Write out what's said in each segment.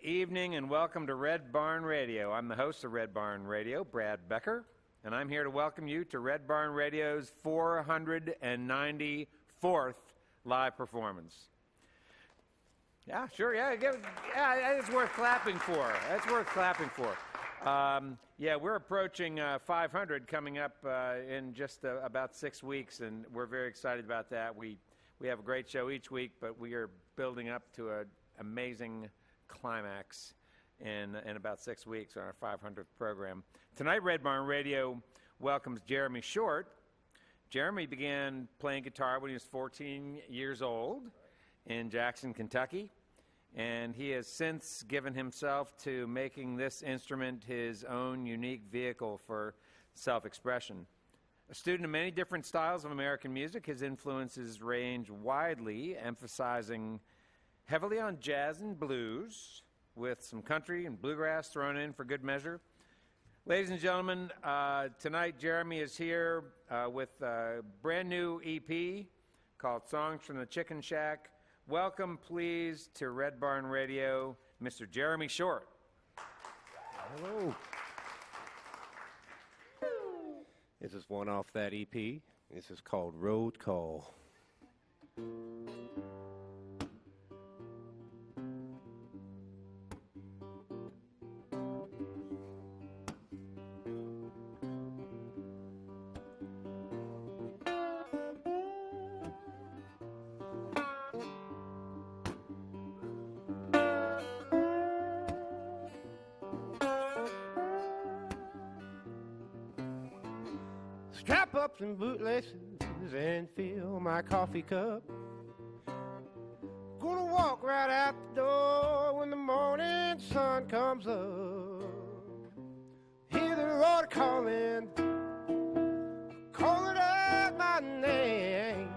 evening and welcome to Red Barn Radio. I'm the host of Red Barn Radio, Brad Becker, and I'm here to welcome you to Red Barn Radio's 494th live performance. Yeah, sure, yeah, it's worth clapping for. That's worth clapping for. We're approaching 500 coming up in just about 6 weeks, and we're very excited about that. We have a great show each week, but we are building up to an amazing climax in about 6 weeks on our 500th program. Tonight, Red Barn Radio welcomes Jeremy Short. Jeremy began playing guitar when he was 14 years old in Jackson, Kentucky, and he has since given himself to making this instrument his own unique vehicle for self-expression. A student of many different styles of American music, his influences range widely, emphasizing heavily on jazz and blues, with some country and bluegrass thrown in for good measure. Ladies and gentlemen, tonight Jeremy is here with a brand new EP called Songs from the Chicken Shack. Welcome, please, to Red Barn Radio, Mr. Jeremy Short. Hello. This is one off that EP. This is called Road Call. Strap up some bootlaces and fill my coffee cup. Gonna walk right out the door when the morning sun comes up. Hear the Lord calling out my name.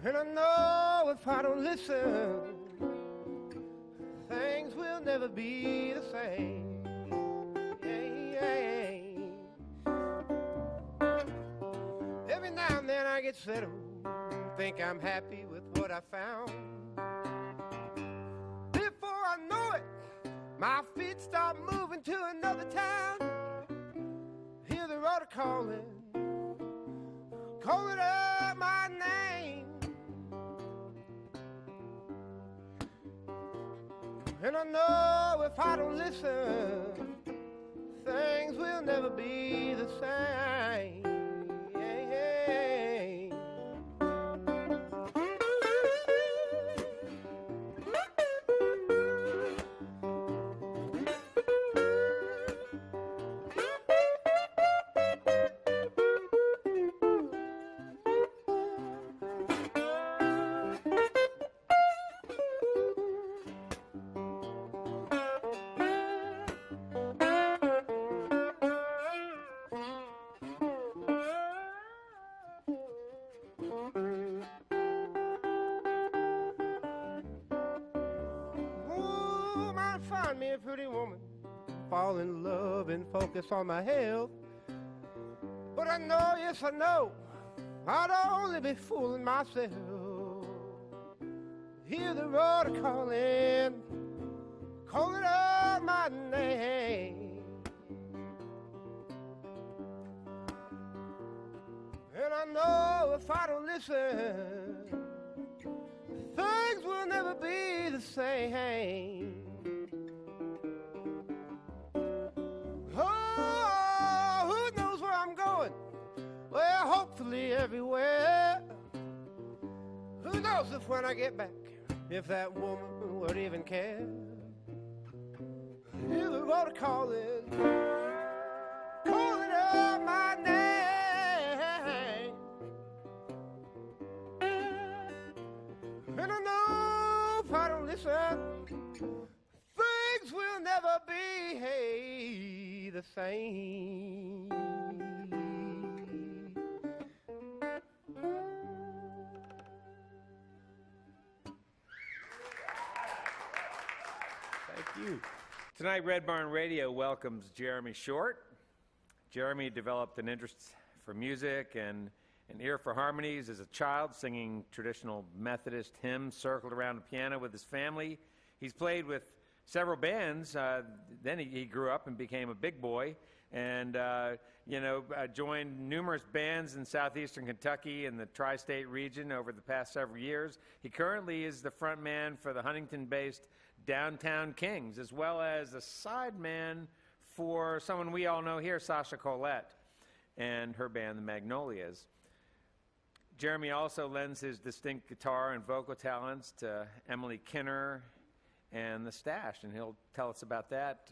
And I know if I don't listen, things will never be the same. Every now and then I get settled, think I'm happy with what I found. Before I know it, my feet start moving to another town. Hear the road calling out my name. And I know if I don't listen, things will never be the same. Find me a pretty woman, fall in love and focus on my health. But I know, yes I know, I'd only be fooling myself. Hear the road calling out my name. And I know if I don't listen, things will never be the same. Oh, who knows where I'm going? Well, hopefully everywhere. Who knows if when I get back, if that woman would even care. Hear the road calling out my name. And I know if I don't listen, things will never be the same. Thank you. Tonight, Red Barn Radio welcomes Jeremy Short. Jeremy developed an interest for music and An ear for harmonies as a child, singing traditional Methodist hymns circled around a piano with his family. He's played with several bands. Then he grew up and became a big boy and, joined numerous bands in southeastern Kentucky and the tri-state region over the past several years. He currently is the front man for the Huntington-based Downtown Kings, as well as a side man for someone we all know here, Sasha Collette, and her band, the Magnolias. Jeremy also lends his distinct guitar and vocal talents to Emily Kinner and the Stash, and he'll tell us about that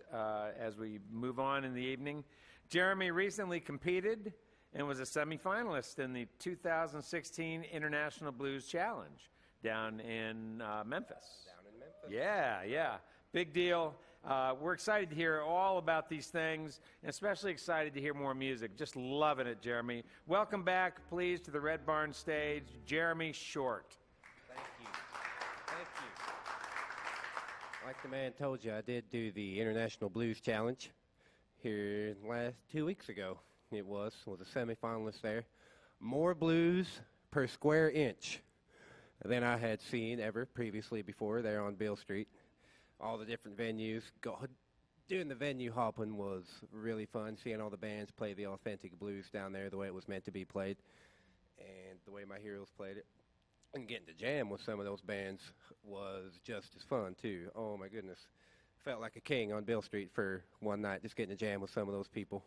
as we move on in the evening. Jeremy recently competed and was a semifinalist in the 2016 International Blues Challenge down in Memphis. Yeah. Big deal. We're excited to hear all about these things, and especially excited to hear more music. Just loving it, Jeremy. Welcome back, please, to the Red Barn stage, Jeremy Short. Thank you. Like the man told you, I did do the International Blues Challenge here last 2 weeks ago. It was a semifinalist there. More blues per square inch than I had seen ever previously before there on Beale Street. All the different venues. Doing the venue hopping was really fun, seeing all the bands play the authentic blues down there the way it was meant to be played and the way my heroes played it. And getting to jam with some of those bands was just as fun, too. Oh, my goodness. Felt like a king on Beale Street for one night, just getting to jam with some of those people.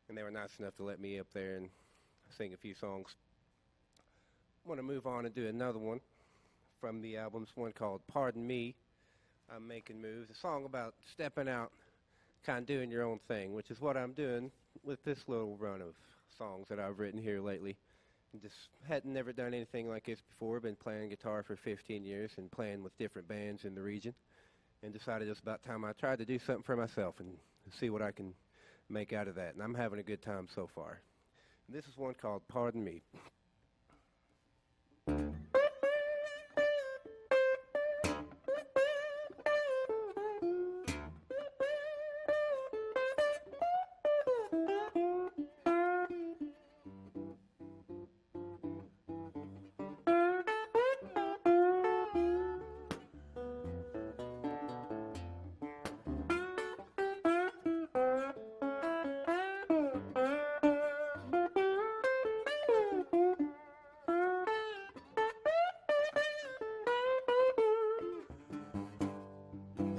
And they were nice enough to let me up there and sing a few songs. I want to move on and do another one from the albums, one called Pardon Me, I'm Making Moves, a song about stepping out, kind of doing your own thing, which is what I'm doing with this little run of songs that I've written here lately. And just hadn't never done anything like this before, been playing guitar for 15 years and playing with different bands in the region, and decided it's about time I tried to do something for myself and see what I can make out of that. And I'm having a good time so far. And this is one called Pardon Me.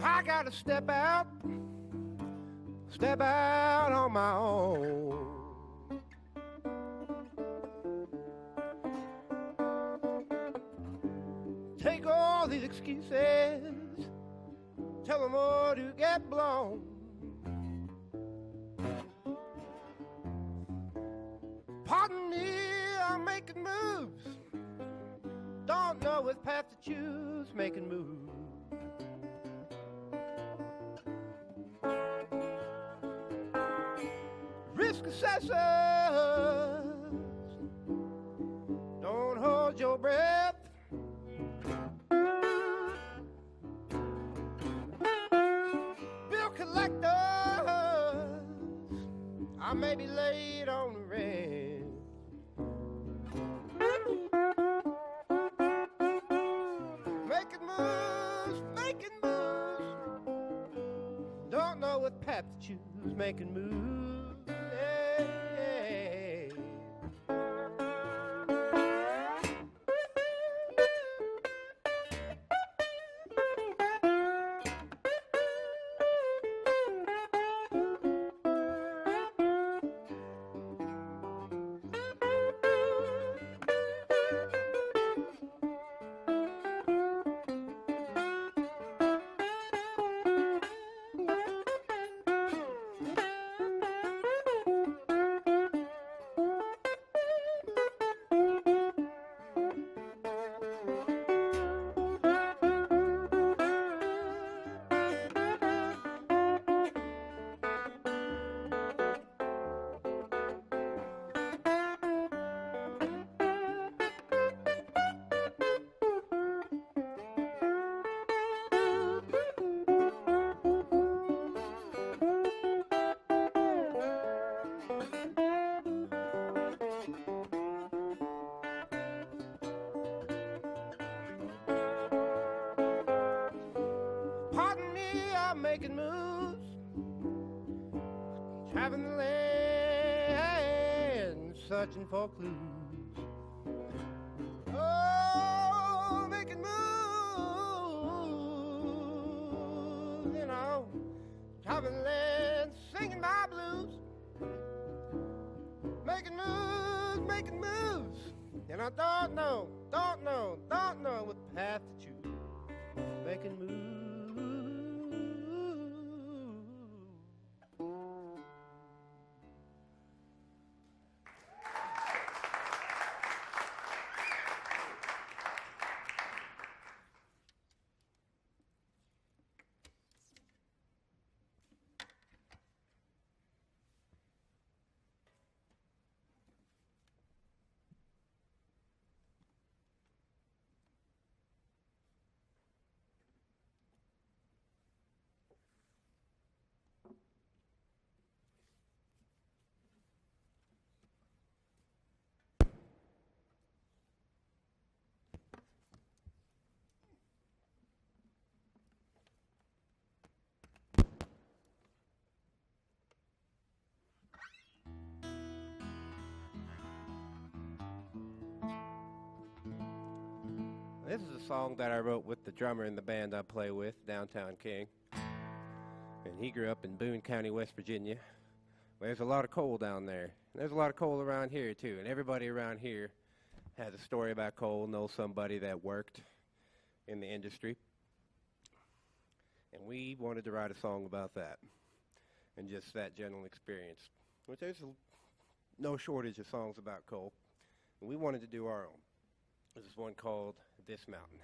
I gotta step out on my own. Take all these excuses, tell them all to get blown. Pardon me, I'm making moves. Don't know which path to choose, making moves. Risk assessors, don't hold your breath. Bill collectors, I may be late on the rent. Making moves, don't know what path to choose, making moves. I'm making moves, traveling the land, searching for clues. Oh, making moves, you know, traveling the land, singing my blues. Making moves, and I don't know what path to choose. Making moves. This is a song that I wrote with the drummer in the band I play with, Downtown King. And he grew up in Boone County, West Virginia. There's a lot of coal down there. There's a lot of coal around here, too. And everybody around here has a story about coal, knows somebody that worked in the industry. And we wanted to write a song about that and just that general experience. Which there's no shortage of songs about coal. And we wanted to do our own. This is one called This Mountain.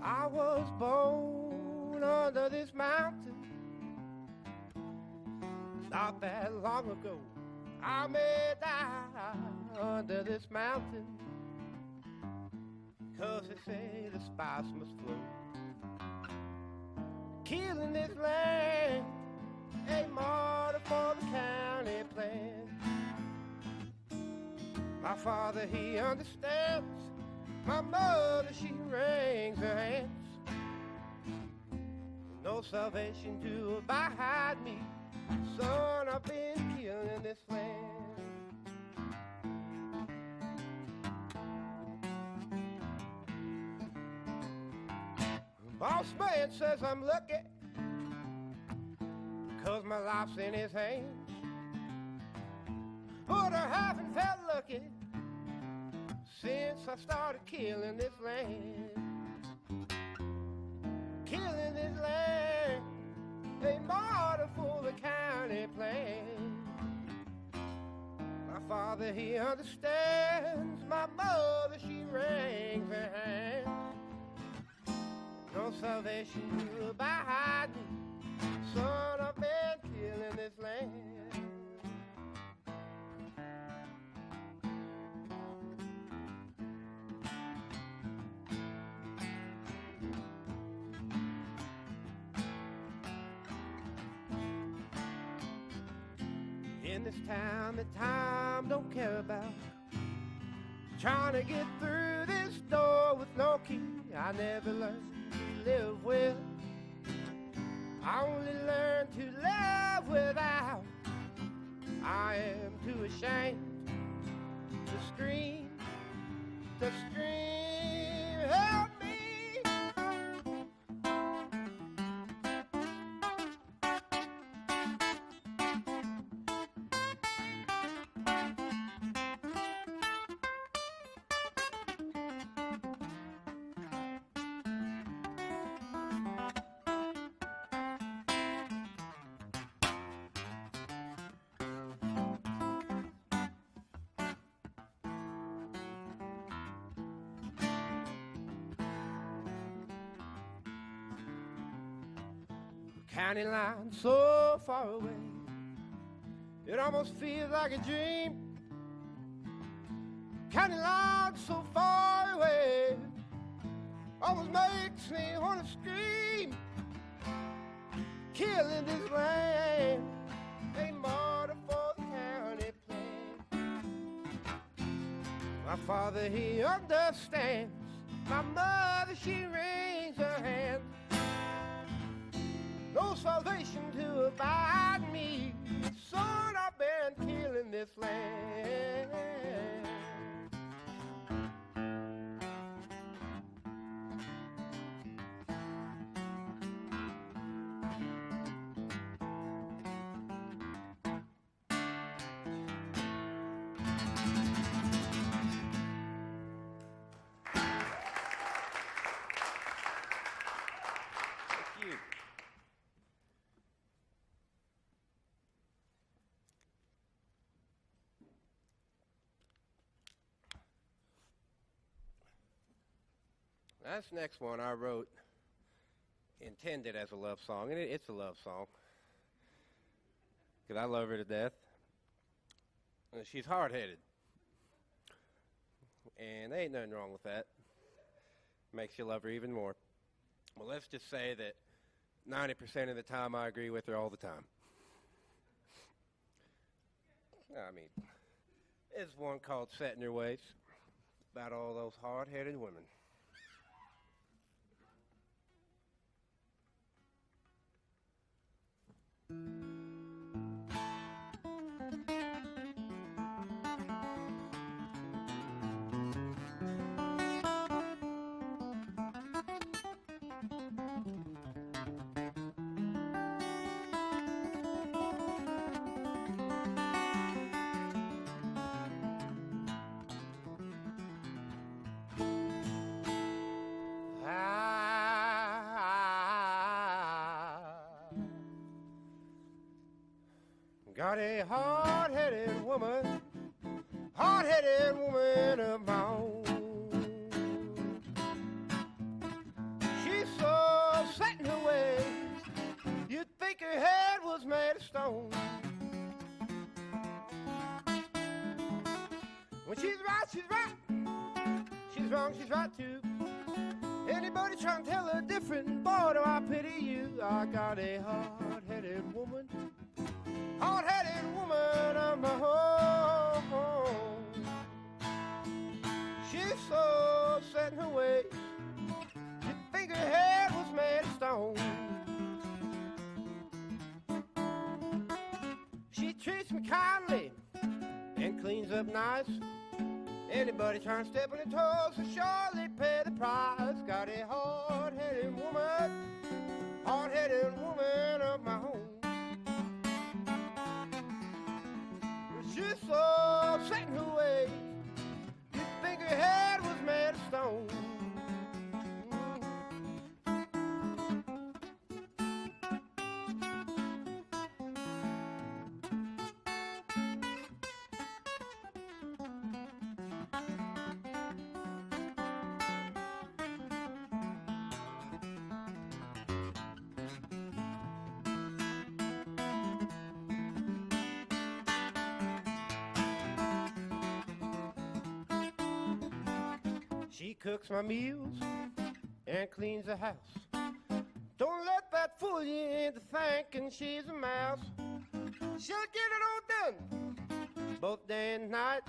I was born under this mountain not that long ago. I may die under this mountain, 'cause they say the spice must flow. Killing this land ain't martyr for the county plan. My father, he understands. My mother, she wrings her hands. No salvation to abide me. Son, I've been killing this land. Boss man says I'm lucky, 'cause my life's in his hands. But I haven't felt lucky since I started killing this land. Killing this land ain't martyr for the county plan. My father, he understands. My mother, she wrings her hands. No salvation to abide me. Son, I've been killing this land. In this town that time don't care about, trying to get through this door with no key. I never learned to live with. I only learned to live without. I am too ashamed to scream, help me. County line so far away, it almost feels like a dream. County line so far away, always makes me want to scream. Killing this land ain't more for the county plan. My father, he understands. My mother, she wrings her hands. No salvation to abide me. Son, I've been killing this land. Thank you. This next one I wrote, intended as a love song, and it's a love song, because I love her to death. And she's hard-headed, and there ain't nothing wrong with that. Makes you love her even more. Well, let's just say that 90% of the time I agree with her all the time. I mean, there's one called Set in Your Ways, about all those hard-headed women. Got a hard-headed woman of my own. She's so set in her ways, you'd think her head was made of stone. When she's right, she's right. She's wrong, she's right too. Anybody trying to tell her different, boy, do I pity you. I got a hard-headed woman of my own. She's so set in her ways, you'd think her head was made of stone. She treats me kindly and cleans up nice. Anybody trying to step on her toes will surely pay the price. Got a hard-headed woman of my own. She's so set in her ways, you'd think her head was made of stone. She cooks my meals and cleans the house. Don't let that fool you into thinking she's a mouse. She'll get it all done, both day and night.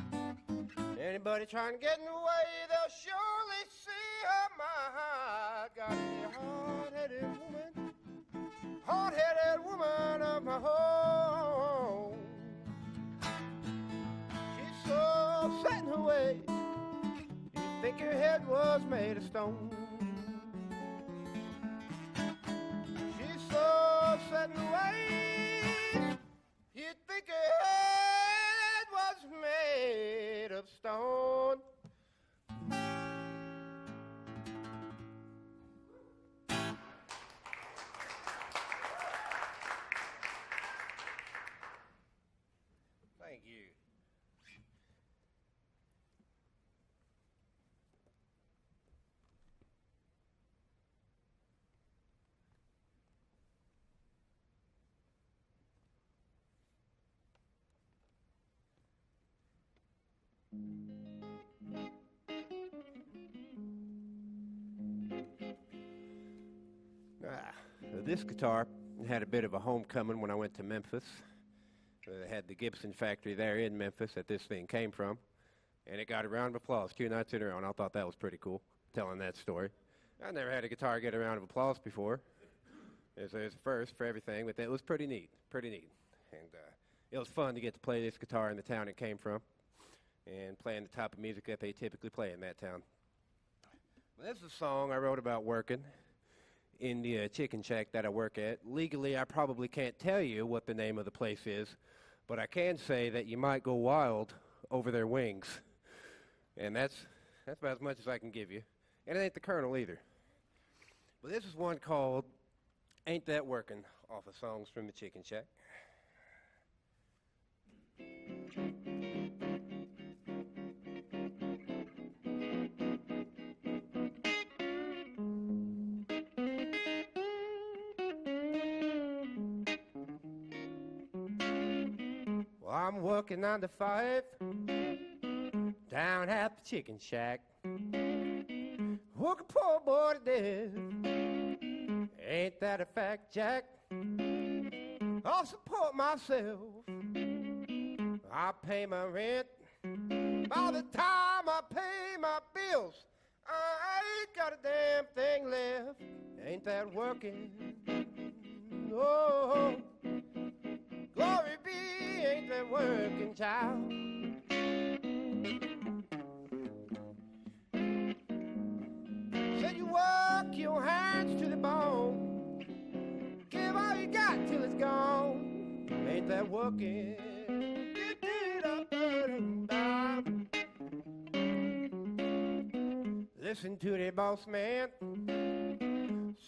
Anybody trying to get in the way, they'll surely see her mind. Got a hard-headed woman of my own. She's so set in her ways, think your head was made of stone. She's so set in her ways, you'd think her head was made of stone. Thank you. This guitar had a bit of a homecoming when I went to Memphis. They had the Gibson factory there in Memphis that this thing came from, and it got a round of applause 2 nights in a row, and I thought that was pretty cool, telling that story. I never had a guitar get a round of applause before. It was a first for everything, but it was pretty neat. And it was fun to get to play this guitar in the town it came from and playing the type of music that they typically play in that town. Well, this is a song I wrote about working in the chicken shack that I work at. Legally, I probably can't tell you what the name of the place is, but I can say that you might go wild over their wings. And that's about as much as I can give you. And it ain't the Colonel either. But this is one called Ain't That Workin', off of Songs from the Chicken Shack. Well, I'm working 9 to 5 down at the chicken shack. Work a poor boy to death. Ain't that a fact, Jack? I'll support myself. I pay my rent. By the time I pay my bills, I ain't got a damn thing left. Ain't that working? Oh, glory be, ain't that working, child? Said you work your hands to the bone, give all you got till it's gone. Ain't that working? Listen to the boss man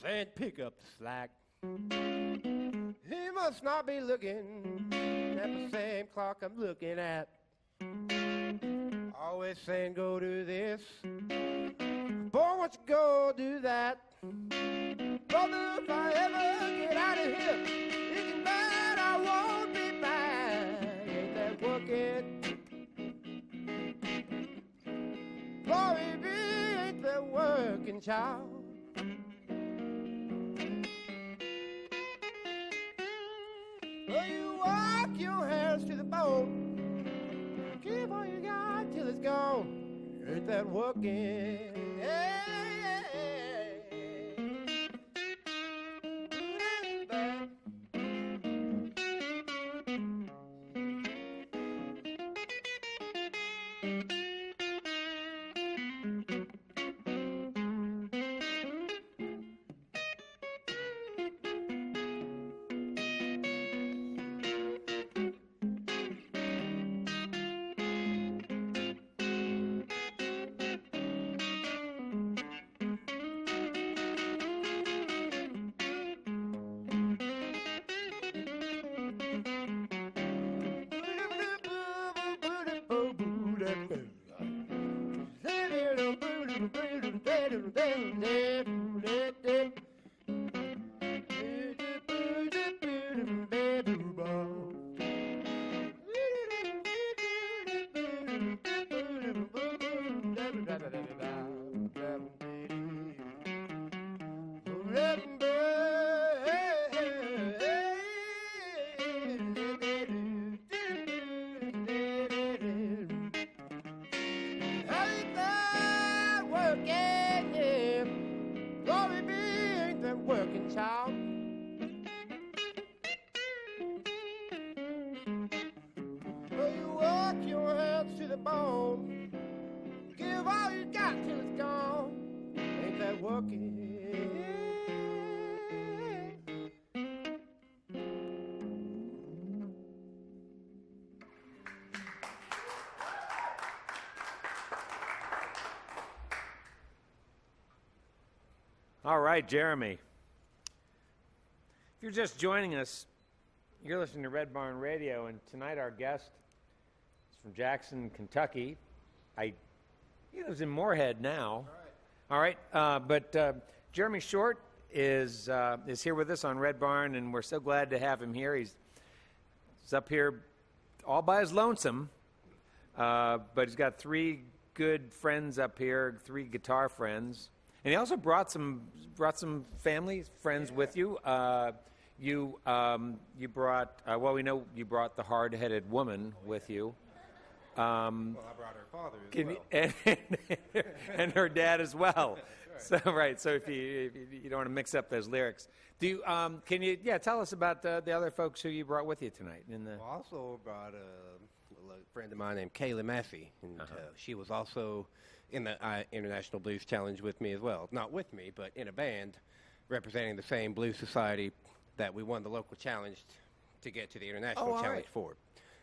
saying pick up the slack. He must not be looking at the same clock I'm looking at. Always saying go do this, boy, won't you go do that? Brother, if I ever get out of here, you can bet I won't be back. Ain't that working? Glory be, ain't that working, child? Well, you walk your hands to the bone, give all you got till it's gone. Ain't that working? Hey. All right, Jeremy. If you're just joining us, you're listening to Red Barn Radio, and tonight our guest is from Jackson, Kentucky. He lives in Moorhead now. All right. But Jeremy Short is here with us on Red Barn, and we're so glad to have him here. He's up here all by his lonesome, but he's got 3 good friends up here, 3 guitar friends. And he also brought some family friends with you. You brought well, we know you brought the hard-headed woman with you. Well, I brought her father as well. And her dad as well. So right. So if you don't want to mix up those lyrics, do you? Can you? Yeah, tell us about the other folks who you brought with you tonight. Well, I also brought a friend of mine named Kayla Massey, and she was also in the International Blues Challenge with me as well. Not with me, but in a band representing the same blues society that we won the local challenge to get to the International all Challenge right. for.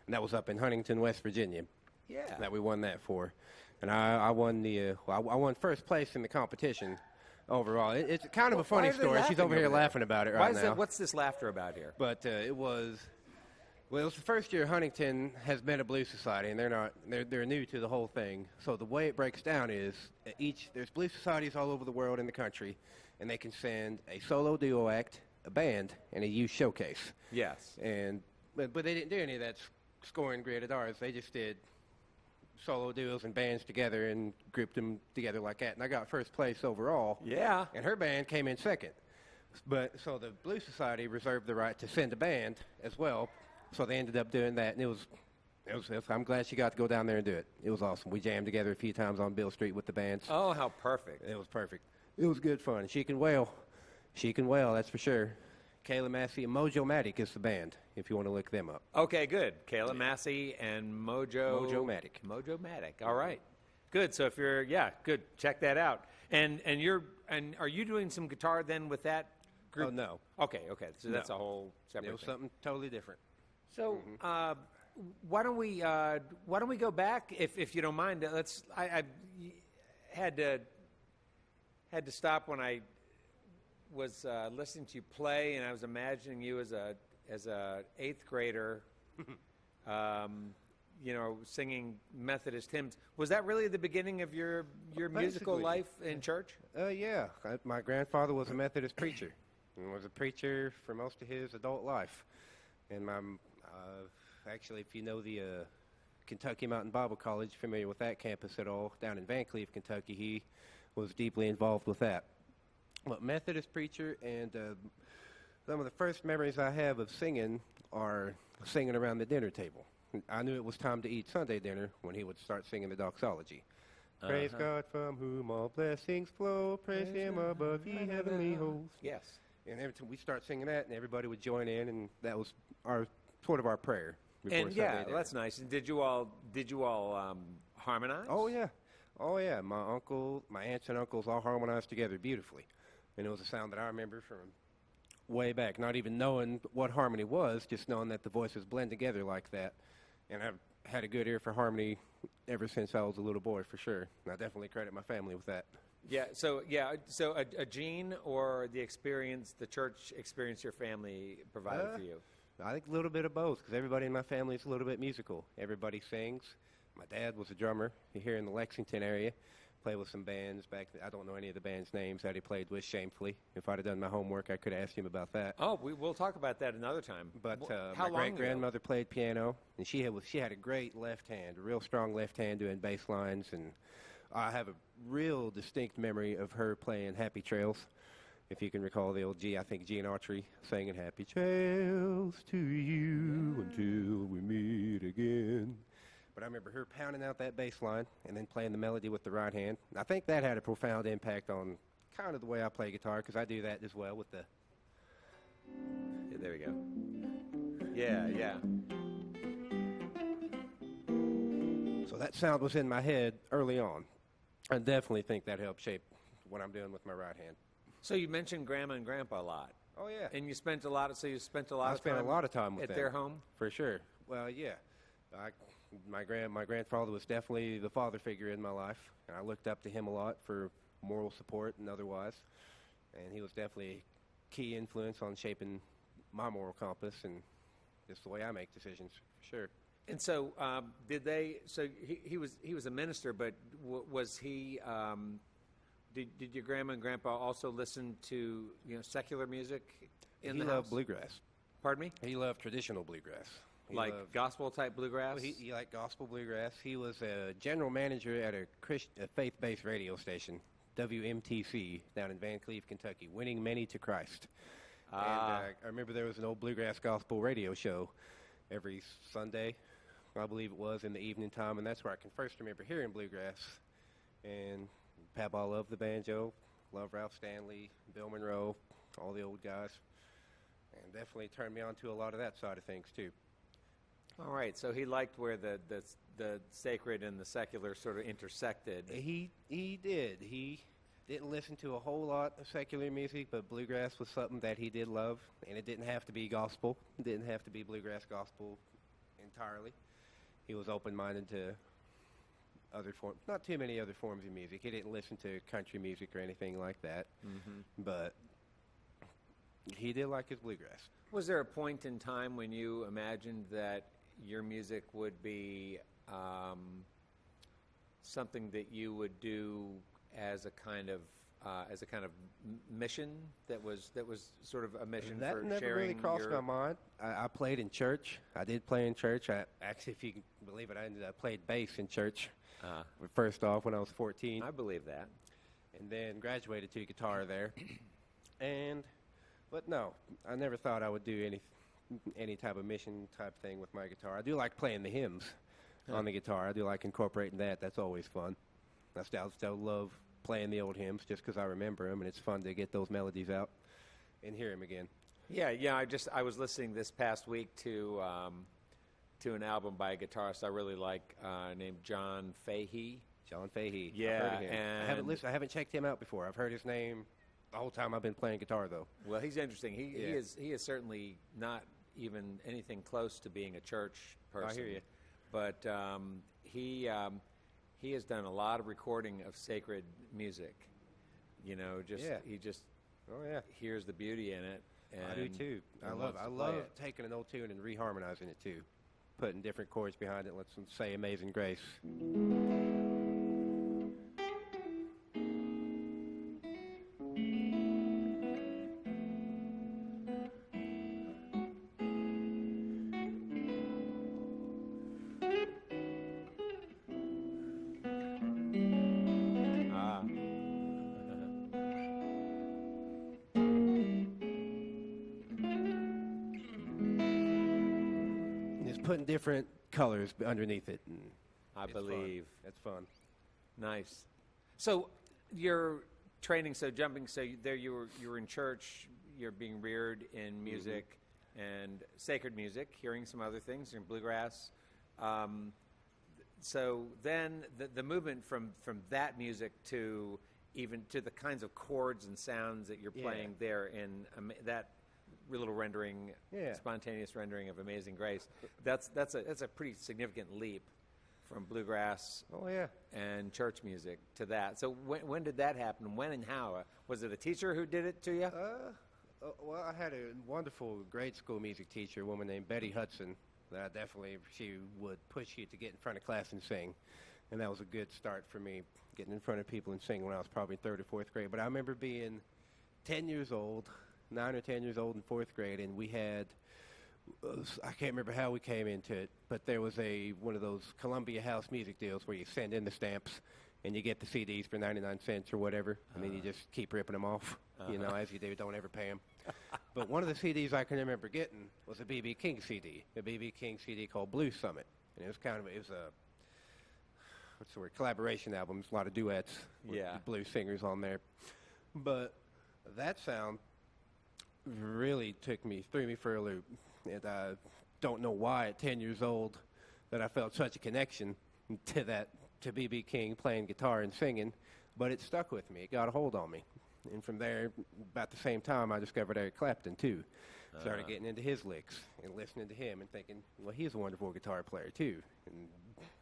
And that was up in Huntington, West Virginia. Yeah. That we won that for. And I won I won first place in the competition overall. It's kind of a funny Why are they story. She's laughing over here over there? laughing about it Why right is now. that? What's this laughter about here? But it was the first year Huntington has been a blues society, and they're new to the whole thing. So the way it breaks down is there's blues societies all over the world in the country, and they can send a solo duo act, a band, and a youth showcase. Yes. And but they didn't do any of that scoring grid at ours. They just did solo duos and bands together and grouped them together like that. And I got first place overall. Yeah. And her band came in second. But so the Blues Society reserved the right to send a band as well. So they ended up doing that, and it was I'm glad she got to go down there and do it. It was awesome. We jammed together a few times on Bill Street with the bands. Oh, how perfect. It was perfect. It was good fun. She can wail. She can wail, that's for sure. Kayla Massey and Mojo-Matic is the band, if you want to look them up. Okay, good. Kayla Massey and Mojo-Matic. Mojo-Matic. All right. Good. So if you're good. Check that out. And are you doing some guitar then with that group? Oh, no. Okay. So that's No. a whole separate It was thing. something totally different. So why don't we go back if you don't mind? I had to stop when I was listening to you play, and I was imagining you as a eighth grader, singing Methodist hymns. Was that really the beginning of your musical Basically. life in church? Yeah. My grandfather was a Methodist preacher and was a preacher for most of his adult life. And actually, if you know the Kentucky Mountain Bible College, familiar with that campus at all, down in Van Cleve, Kentucky, he was deeply involved with that. But Methodist preacher, and some of the first memories I have of singing are singing around the dinner table. I knew it was time to eat Sunday dinner when he would start singing the doxology. Praise God from whom all blessings flow, praise Him above ye heavenly hosts. Yes. And every time we start singing that, and everybody would join in, and that was our prayer. Before And Sunday dinner. that's nice. And did you all harmonize? Oh yeah. My aunts and uncles all harmonized together beautifully, and it was a sound that I remember from way back. Not even knowing what harmony was, just knowing that the voices blend together like that. And I've had a good ear for harmony ever since I was a little boy, for sure. And I definitely credit my family with that. Yeah. So a gene or the church experience your family provided for you. I think a little bit of both, because everybody in my family is a little bit musical. Everybody sings. My dad was a drummer here in the Lexington area. Played with some bands back then. I don't know any of the band's names that he played with, shamefully. If I'd have done my homework, I could have asked him about that. Oh, we'll talk about that another time. But how my long great-grandmother played piano, and she had a great left hand, a real strong left hand doing bass lines, and I have a real distinct memory of her playing Happy Trails. If you can recall the old I think Gene Autry singing Happy Trails to you until we meet again. But I remember her pounding out that bass line and then playing the melody with the right hand. And I think that had a profound impact on kind of the way I play guitar, because I do that as well with the... Yeah, there we go. Yeah. So that sound was in my head early on. I definitely think that helped shape what I'm doing with my right hand. So you mentioned Grandma and Grandpa a lot. Oh, yeah. And you spent a lot of time I spent a lot of time with at them. their home? For sure. Well, yeah. My grandfather was definitely the father figure in my life, and I looked up to him a lot for moral support and otherwise. And he was definitely a key influence on shaping my moral compass and just the way I make decisions, for sure. And so, So he was a minister, but was he? Did your grandma and grandpa also listen to secular music in the house? He loved bluegrass. Pardon me? He loved traditional bluegrass. He Like loved- gospel type bluegrass? Well, he liked gospel bluegrass. He was a general manager at a faith-based radio station WMTC down in Van Cleve, Kentucky, Winning Many to Christ. And I remember there was an old bluegrass gospel radio show every Sunday, I believe it was, in the evening time, and that's where I can first remember hearing bluegrass. And Papaw loved the banjo, loved Ralph Stanley, Bill Monroe, all the old guys, and definitely turned me on to a lot of that side of things too. All right, so he liked where the sacred and the secular sort of intersected. He did. He didn't listen to a whole lot of secular music, but bluegrass was something that he did love, and it didn't have to be gospel. It didn't have to be bluegrass gospel entirely. He was open-minded to other forms, not too many other forms of music. He didn't listen to country music or anything like that, but he did like his bluegrass. Was there a point in time when you imagined that your music would be something that you would do as a kind of mission that was sort of a mission That for never sharing really crossed your... my mind. I played in church. I did play in church. Actually, if you can believe it, I played bass in church. First off, when I was 14. I believe that. And then graduated to guitar there. But no, I never thought I would do any type of mission type thing with my guitar. I do like playing the hymns on the guitar. I do like incorporating that. That's always fun. I still love playing the old hymns just because I remember them, and it's fun to get those melodies out and hear them again. Yeah. I was listening this past week to an album by a guitarist I really like named John Fahey. John Fahey. Yeah, I've heard of him. and I haven't checked him out before. I've heard his name the whole time I've been playing guitar, though. Well, he's interesting. He Yeah. is certainly not even anything close to being a church person. I hear you. But he has done a lot of recording of sacred music. He just Oh yeah, hears the beauty in it. And I do too. I loves to play love it. taking an old tune and reharmonizing it too, putting different chords behind it. Let's say "Amazing Grace." Ah. Just putting different colors underneath it. And I it's fun. believe. That's fun. Nice. So you're training. So you were in church. You're being reared in music and sacred music, hearing some other things in bluegrass. So then the movement from that music to even to the kinds of chords and sounds that you're playing there in that little rendering, spontaneous rendering of Amazing Grace, that's a pretty significant leap from bluegrass Oh yeah. and church music to that. So when did that happen? When and how? Was it a teacher who did it to you? Well, I had a wonderful grade school music teacher, a woman named Betty Hudson. That she would push you to get in front of class and sing, and that was a good start for me, getting in front of people and singing when I was probably third or fourth grade. But I remember being 10 years old, 9 or 10 years old in fourth grade, and we had, I can't remember how we came into it, but there was one of those Columbia House music deals where you send in the stamps and you get the CDs for 99 cents or whatever, and then you just keep ripping them off, as you do, don't ever pay them. But one of the CDs I can remember getting was a B.B. King CD, a B.B. King CD called Blues Summit. And it was a collaboration album, a lot of duets with blues singers on there. But that sound really threw me for a loop. And I don't know why at 10 years old that I felt such a connection to B.B. King playing guitar and singing, but it stuck with me. It got a hold on me. And from there, about the same time, I discovered Eric Clapton, too. Started getting into his licks and listening to him and thinking, well, he's a wonderful guitar player, too. And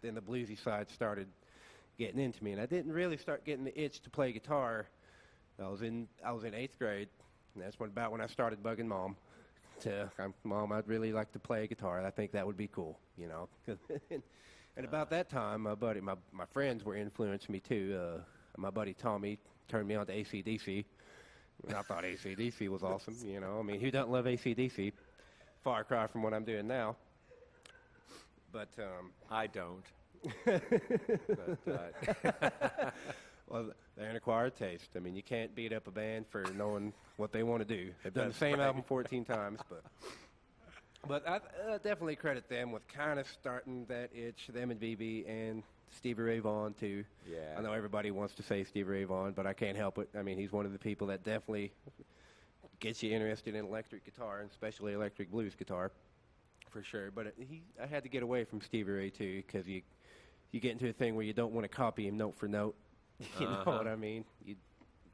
then the bluesy side started getting into me. And I didn't really start getting the itch to play guitar. I was in 8th grade, and that's about when I started bugging Mom. Mom, I'd really like to play guitar. I think that would be cool, And about that time, my friends were influencing me, too. My buddy Tommy turned me on to AC/DC. And I thought AC/DC was awesome, who doesn't love AC/DC? Far cry from what I'm doing now. But I don't. Well, they're an acquired taste. I mean, you can't beat up a band for knowing what they want to do. They've done the same album 14 times, but I definitely credit them with kind of starting that itch, them and BB and Stevie Ray Vaughan, too. Yeah. I know everybody wants to say Stevie Ray Vaughan, but I can't help it. I mean, he's one of the people that definitely gets you interested in electric guitar, and especially electric blues guitar, for sure. But I had to get away from Stevie Ray, too, because you get into a thing where you don't want to copy him note for note. You know what I mean?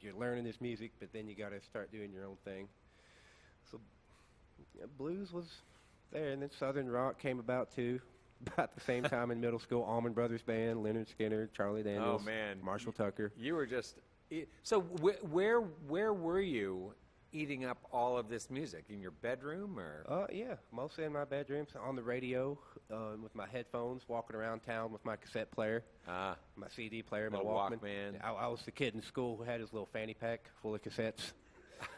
You're learning this music, but then you got to start doing your own thing. So blues was there, and then Southern rock came about too, about the same time in middle school. Allman Brothers Band, Leonard Skinner, Charlie Daniels, Marshall Tucker. You were just so. Where were you eating up all of this music, in your bedroom or? Yeah, mostly in my bedroom, on the radio, with my headphones, walking around town with my cassette player, my CD player, my Little Walkman. Walkman. I was the kid in school who had his little fanny pack full of cassettes,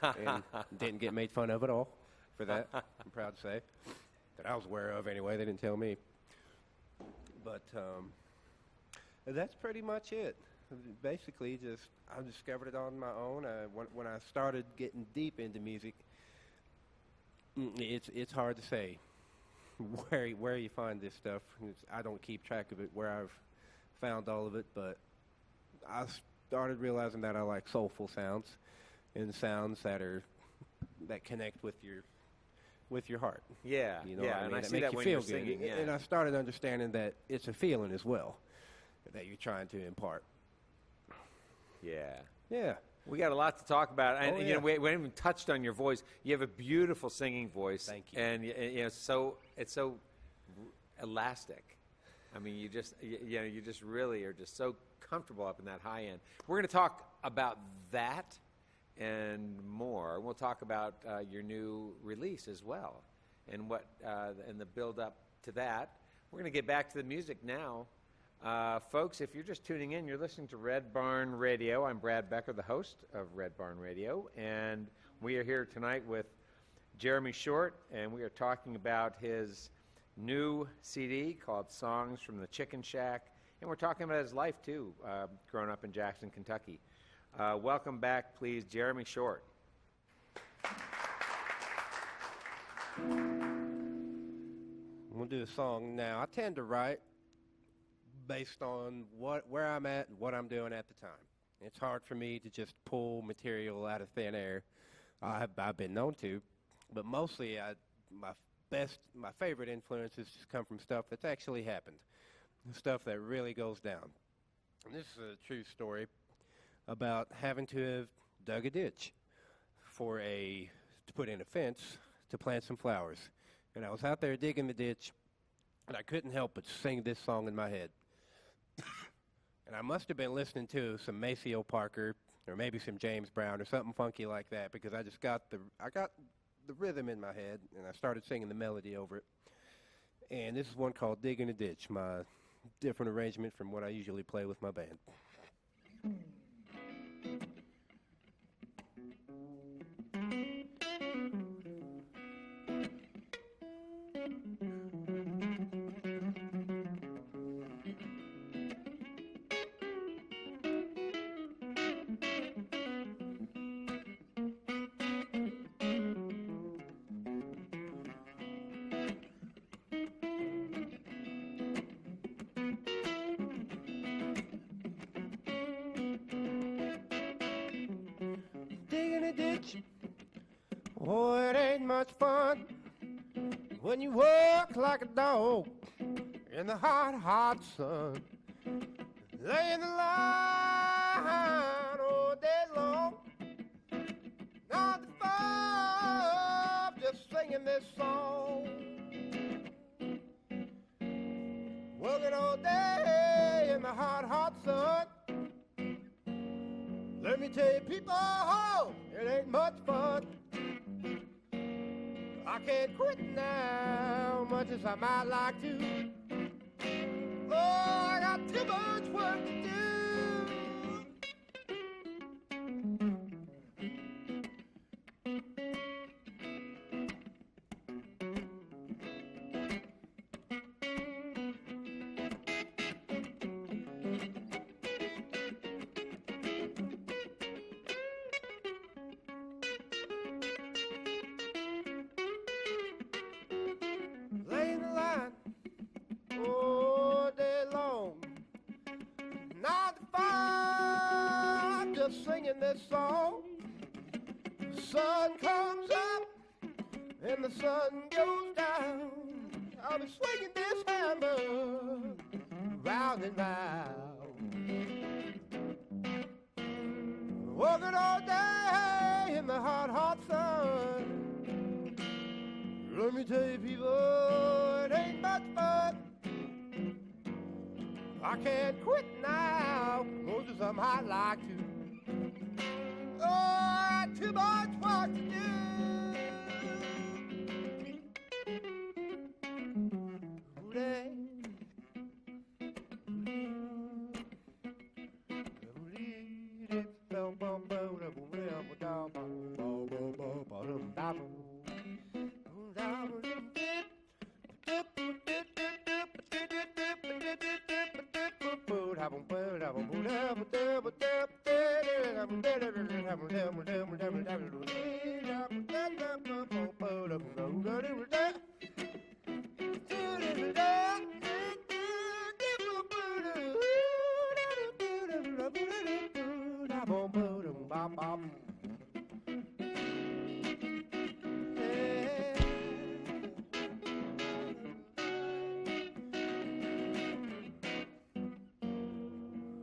and didn't get made fun of at all for that. I'm proud to say that I was aware of anyway. They didn't tell me, but that's pretty much it. Basically, I discovered it on my own. When I started getting deep into music, it's hard to say where you find this stuff. I don't keep track of it, where I've found all of it, but I started realizing that I like soulful sounds and sounds that connect with your heart. Yeah, You know yeah, what I and mean? I That see make that you when feel you're good. singing. Yeah. And I started understanding that it's a feeling as well that you're trying to impart. Yeah. Yeah. We got a lot to talk about, and Oh, you yeah. know, we haven't even touched on your voice. You have a beautiful singing voice. Thank you. And you know, it's so elastic. I mean, you just really are just so comfortable up in that high end. We're going to talk about that and more. We'll talk about your new release as well, and and the build up to that. We're going to get back to the music now. Folks, if you're just tuning in, you're listening to Red Barn Radio. I'm Brad Becker, the host of Red Barn Radio, and we are here tonight with Jeremy Short, and we are talking about his new CD called Songs from the Chicken Shack, and we're talking about his life, too, growing up in Jackson, Kentucky. Welcome back, please, Jeremy Short. We'll do a song now. I tend to write based on where I'm at and what I'm doing at the time. It's hard for me to just pull material out of thin air. I've been known to, but mostly my favorite influences just come from stuff that's actually happened, stuff that really goes down. And this is a true story about having to have dug a ditch to put in a fence to plant some flowers. And I was out there digging the ditch, and I couldn't help but sing this song in my head. And I must have been listening to some Maceo Parker or maybe some James Brown or something funky like that, because I got the rhythm in my head, and I started singing the melody over it. And this is one called Digging a Ditch, my different arrangement from what I usually play with my band. Oh, it ain't much fun when you work like a dog in the hot, hot sun. Lay in the line all day long. Not the fun, just singing this song. Working all day in the hot, hot sun. Let me tell you, people, it ain't much fun. I can't quit now, much as I might like to. Oh, I got too much work to do. singing this song. The sun comes up and the sun goes down. I'll be swinging this hammer round and round. Working all day in the hot, hot sun. Let me tell you, people, it ain't much fun. I can't quit now, much as I might like to. Oh, I got too much work to do.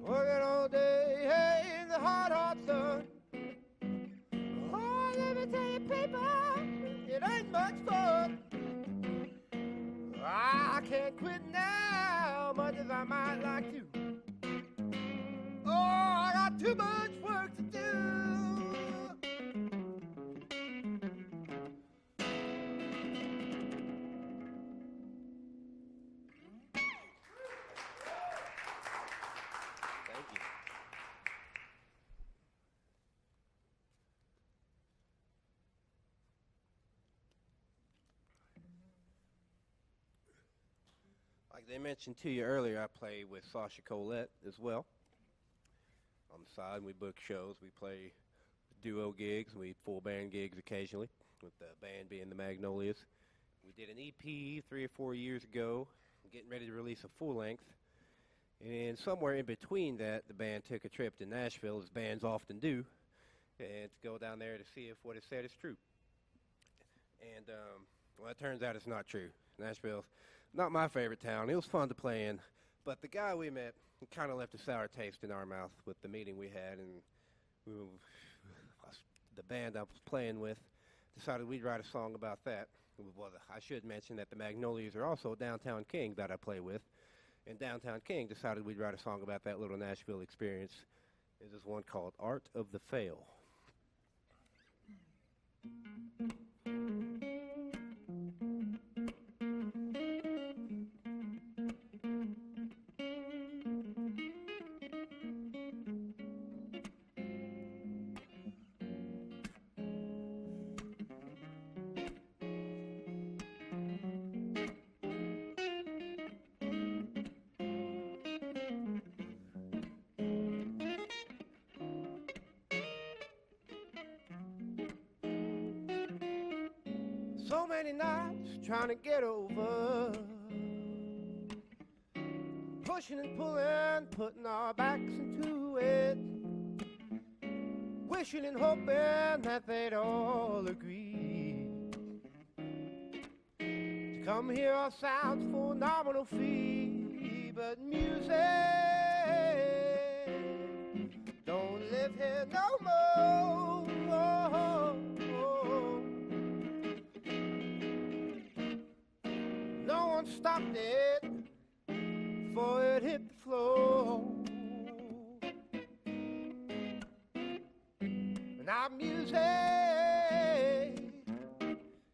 Working all day, hey, in the hot, hot sun. Oh, let me tell you, people, it ain't much fun. I can't quit now, much as I might like to. Oh, I got too much work to do. Thank you. Like they mentioned to you earlier, I play with Sasha Colette as well. On the side, we book shows. We play duo gigs. We full band gigs occasionally, with the band being the Magnolias. We did an EP 3 or 4 years ago, getting ready to release a full length. And somewhere in between that, the band took a trip to Nashville, as bands often do, and to go down there to see if what it said is true. And, well, it turns out it's not true. Nashville's not my favorite town. It was fun to play in, but the guy we met kind of left a sour taste in our mouth with the meeting we had, and the band I was playing with decided we'd write a song about that. Well, I should mention that the Magnolias are also Downtown King that I play with, and Downtown King decided we'd write a song about that little Nashville experience. This is one called Art of the Fail. So many nights trying to get over, pushing and pulling, putting our backs into it, wishing and hoping that they'd all agree to come hear our sounds for nominal fee. But music don't live here no more. No one stopped it before it hit the floor. And our music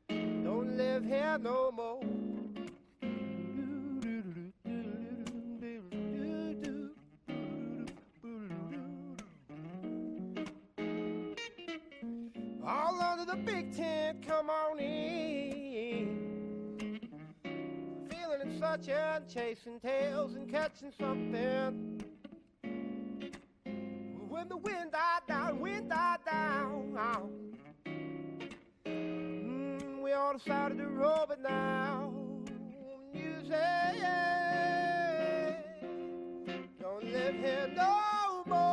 don't live here no more. All under the big tent, come on in. Feeling and such and chasing tails and catching something. When the wind died down, we all decided to roll it now. Music don't live here no more.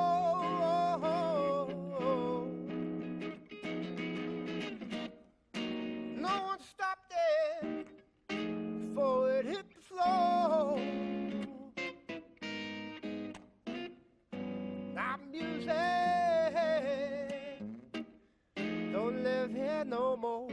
live here no more.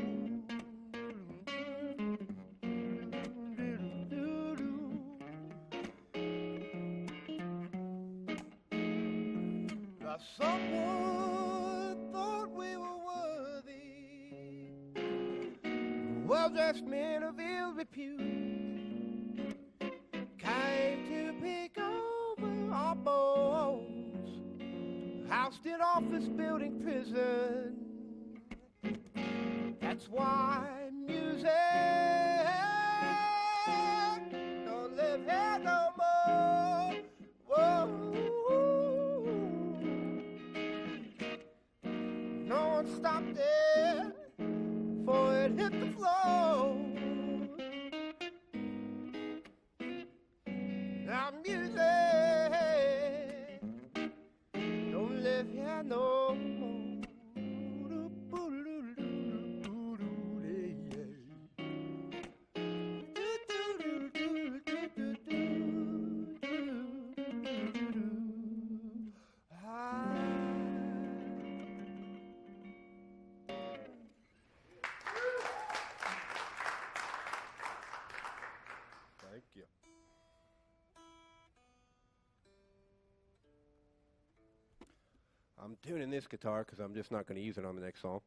Now someone thought we were worthy, well-dressed men of ill repute came to pick over our bones, housed in office building prison. That's why music don't live here no more. Whoa. No one stopped it before it hit the floor. Now music don't live here no more. Thank you. I'm tuning this guitar because I'm just not going to use it on the next song.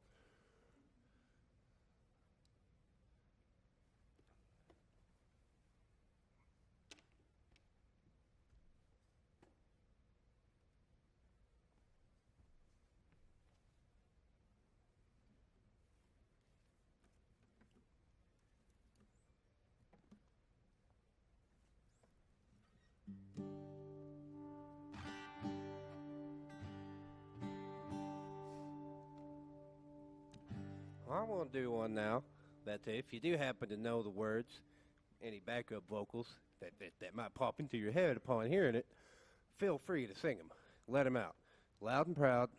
I'm going to do one now that if you do happen to know the words, any backup vocals that might pop into your head upon hearing it, feel free to sing them. Let them out, loud and proud,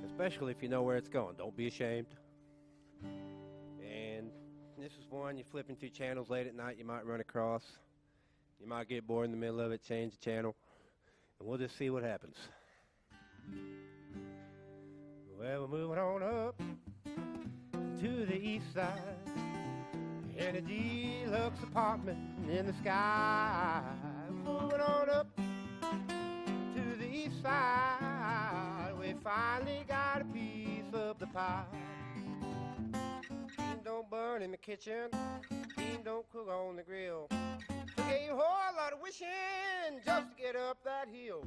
especially if you know where it's going. Don't be ashamed. And this is one you're flipping through channels late at night, you might run across. You might get bored in the middle of it, change the channel, and we'll just see what happens. Well, we're moving on up to the east side, in a deluxe apartment in the sky. Moving on up to the east side, we finally got a piece of the pie. Bean don't burn in the kitchen, bean don't cook on the grill. Took a whole lot of wishing just to get up that hill.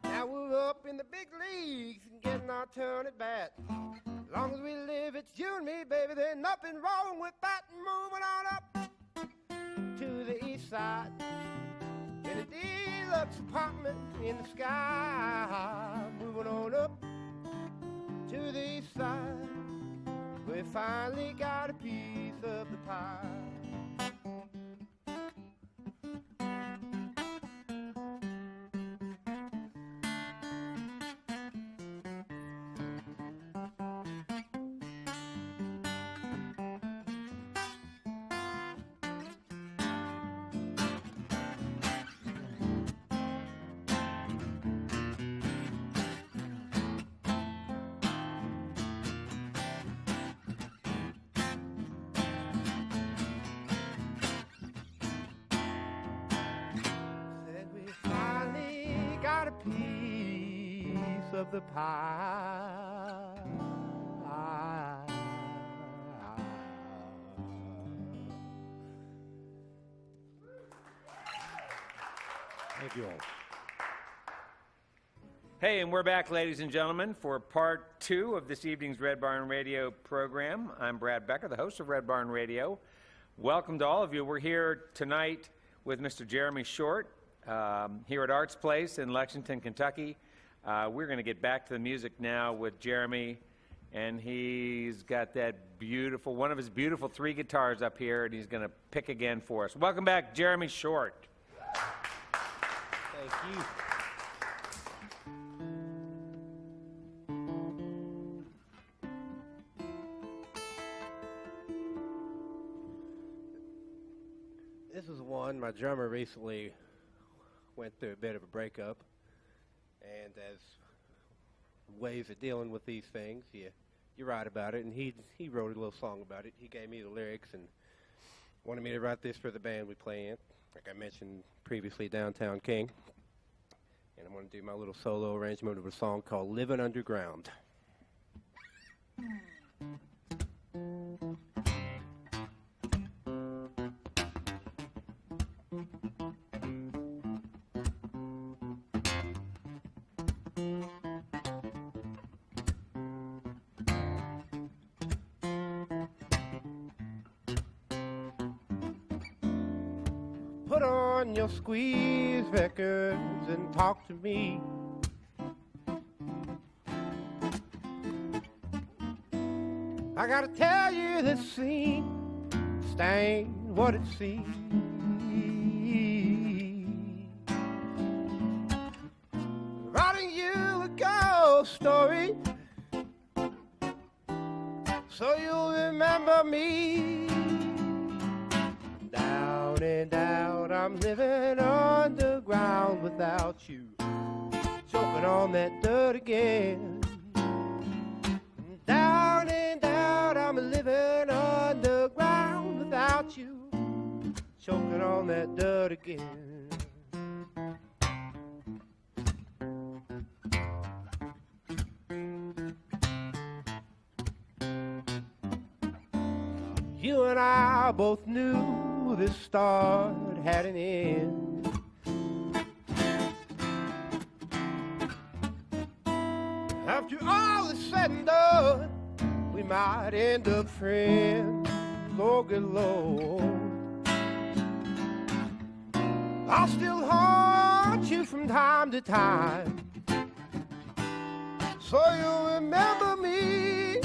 Now we're up in the big leagues and getting our turn at bat. As long as we live, it's you and me, baby. There's nothing wrong with that. Moving on up to the east side, in a deluxe apartment in the sky. Moving on up to the east side, we finally got a piece of the pie. Piece of the pie. Thank you all. Hey, and we're back, ladies and gentlemen, for part 2 of this evening's Red Barn Radio program. I'm Brad Becker, the host of Red Barn Radio. Welcome to all of you. We're here tonight with Mr. Jeremy Short here at Arts Place in Lexington, Kentucky. We're going to get back to the music now with Jeremy, and he's got that beautiful, one of his beautiful 3 guitars up here, and he's going to pick again for us. Welcome back, Jeremy Short. Thank you. This is one my drummer recently went through a bit of a breakup, and as ways of dealing with these things, you you write about it, and he wrote a little song about it. He gave me the lyrics and wanted me to write this for the band we play in, like I mentioned previously, Downtown King. And I'm going to do my little solo arrangement of a song called Living Underground. Put on your squeeze records and talk to me. I gotta tell you, this scene ain't what it seems. Writing you a ghost story so you'll remember me. Down and out, I'm living underground without you, choking on that dirt again. Down and out, I'm living underground without you, choking on that dirt again. You and I both knew this start had an end. After all is said and done, we might end up friends. Oh, good Lord, I'll still haunt you from time to time, so you'll remember me.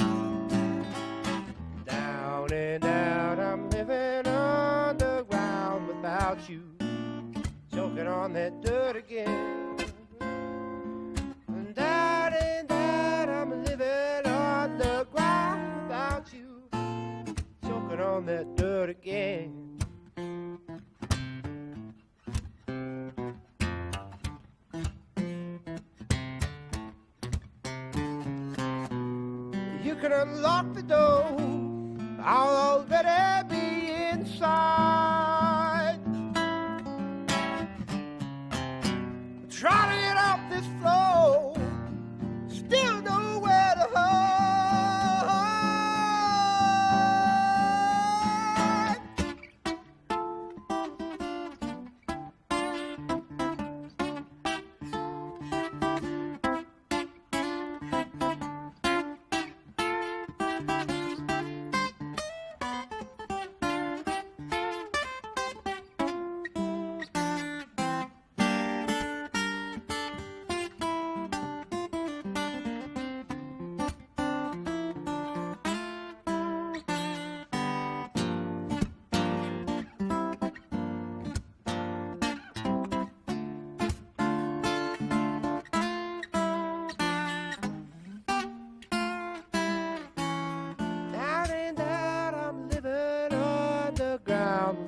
Down and out, I'm living underground without you, choking on that dirt again. Down and out, I'm living underground without you, choking on that dirt again. You can unlock the door, I'll already be inside. Try to get off this floor, still nowhere to hide.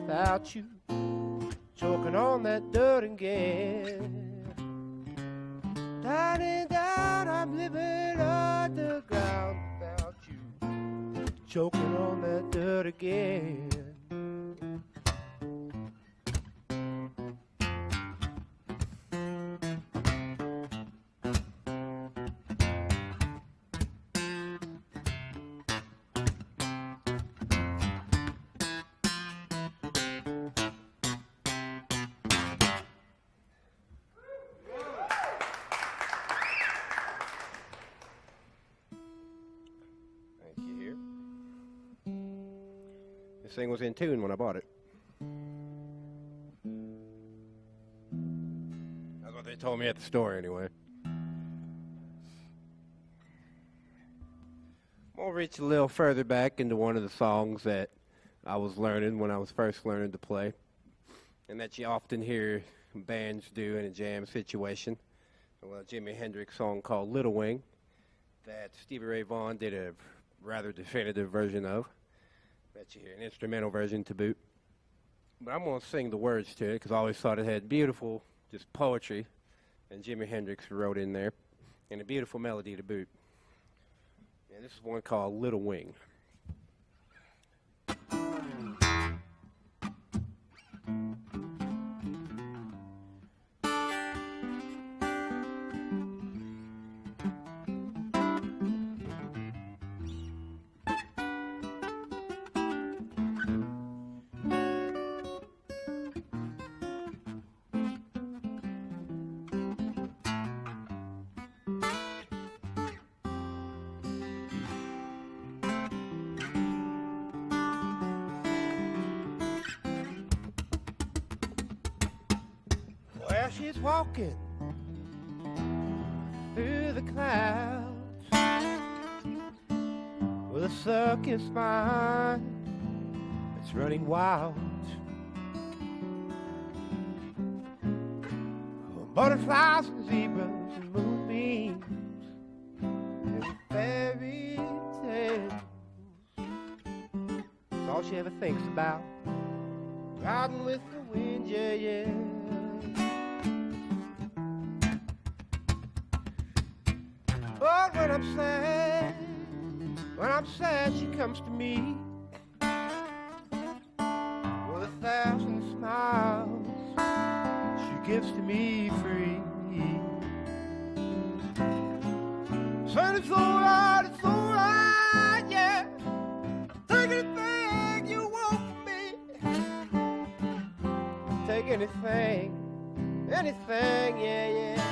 Without you, choking on that dirt again. Down and down, I'm living underground without you, choking on that dirt again. This thing was in tune when I bought it. That's what they told me at the store anyway. We'll reach a little further back into one of the songs that I was learning when I was first learning to play, and that you often hear bands do in a jam situation. Well, a Jimi Hendrix song called Little Wing that Stevie Ray Vaughan did a rather definitive version of. Bet you hear an instrumental version to boot. But I'm going to sing the words to it because I always thought it had beautiful just poetry, and Jimi Hendrix wrote in there, and a beautiful melody to boot. And this is one called Little Wing. Well, she's walking through the clouds with a circus mind that's running wild. Butterflies and zebras and moonbeams and fairy tales. That's all she ever thinks about. Riding with the wind, yeah, yeah. But when I'm sad, she comes to me with 1,000 smiles she gives to me free. Said it's alright, yeah. Take anything you want from me. Take anything, yeah, yeah.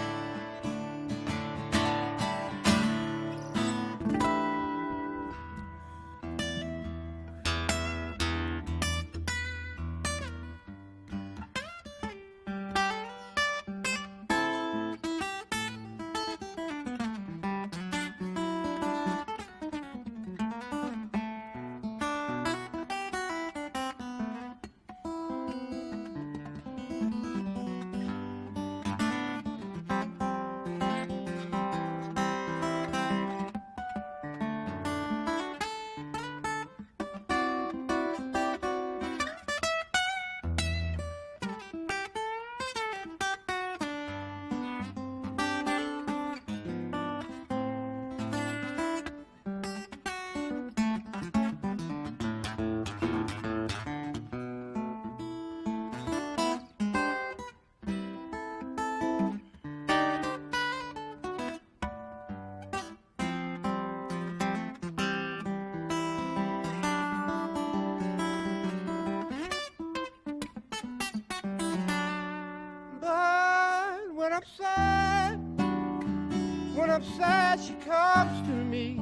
When I'm sad, she comes to me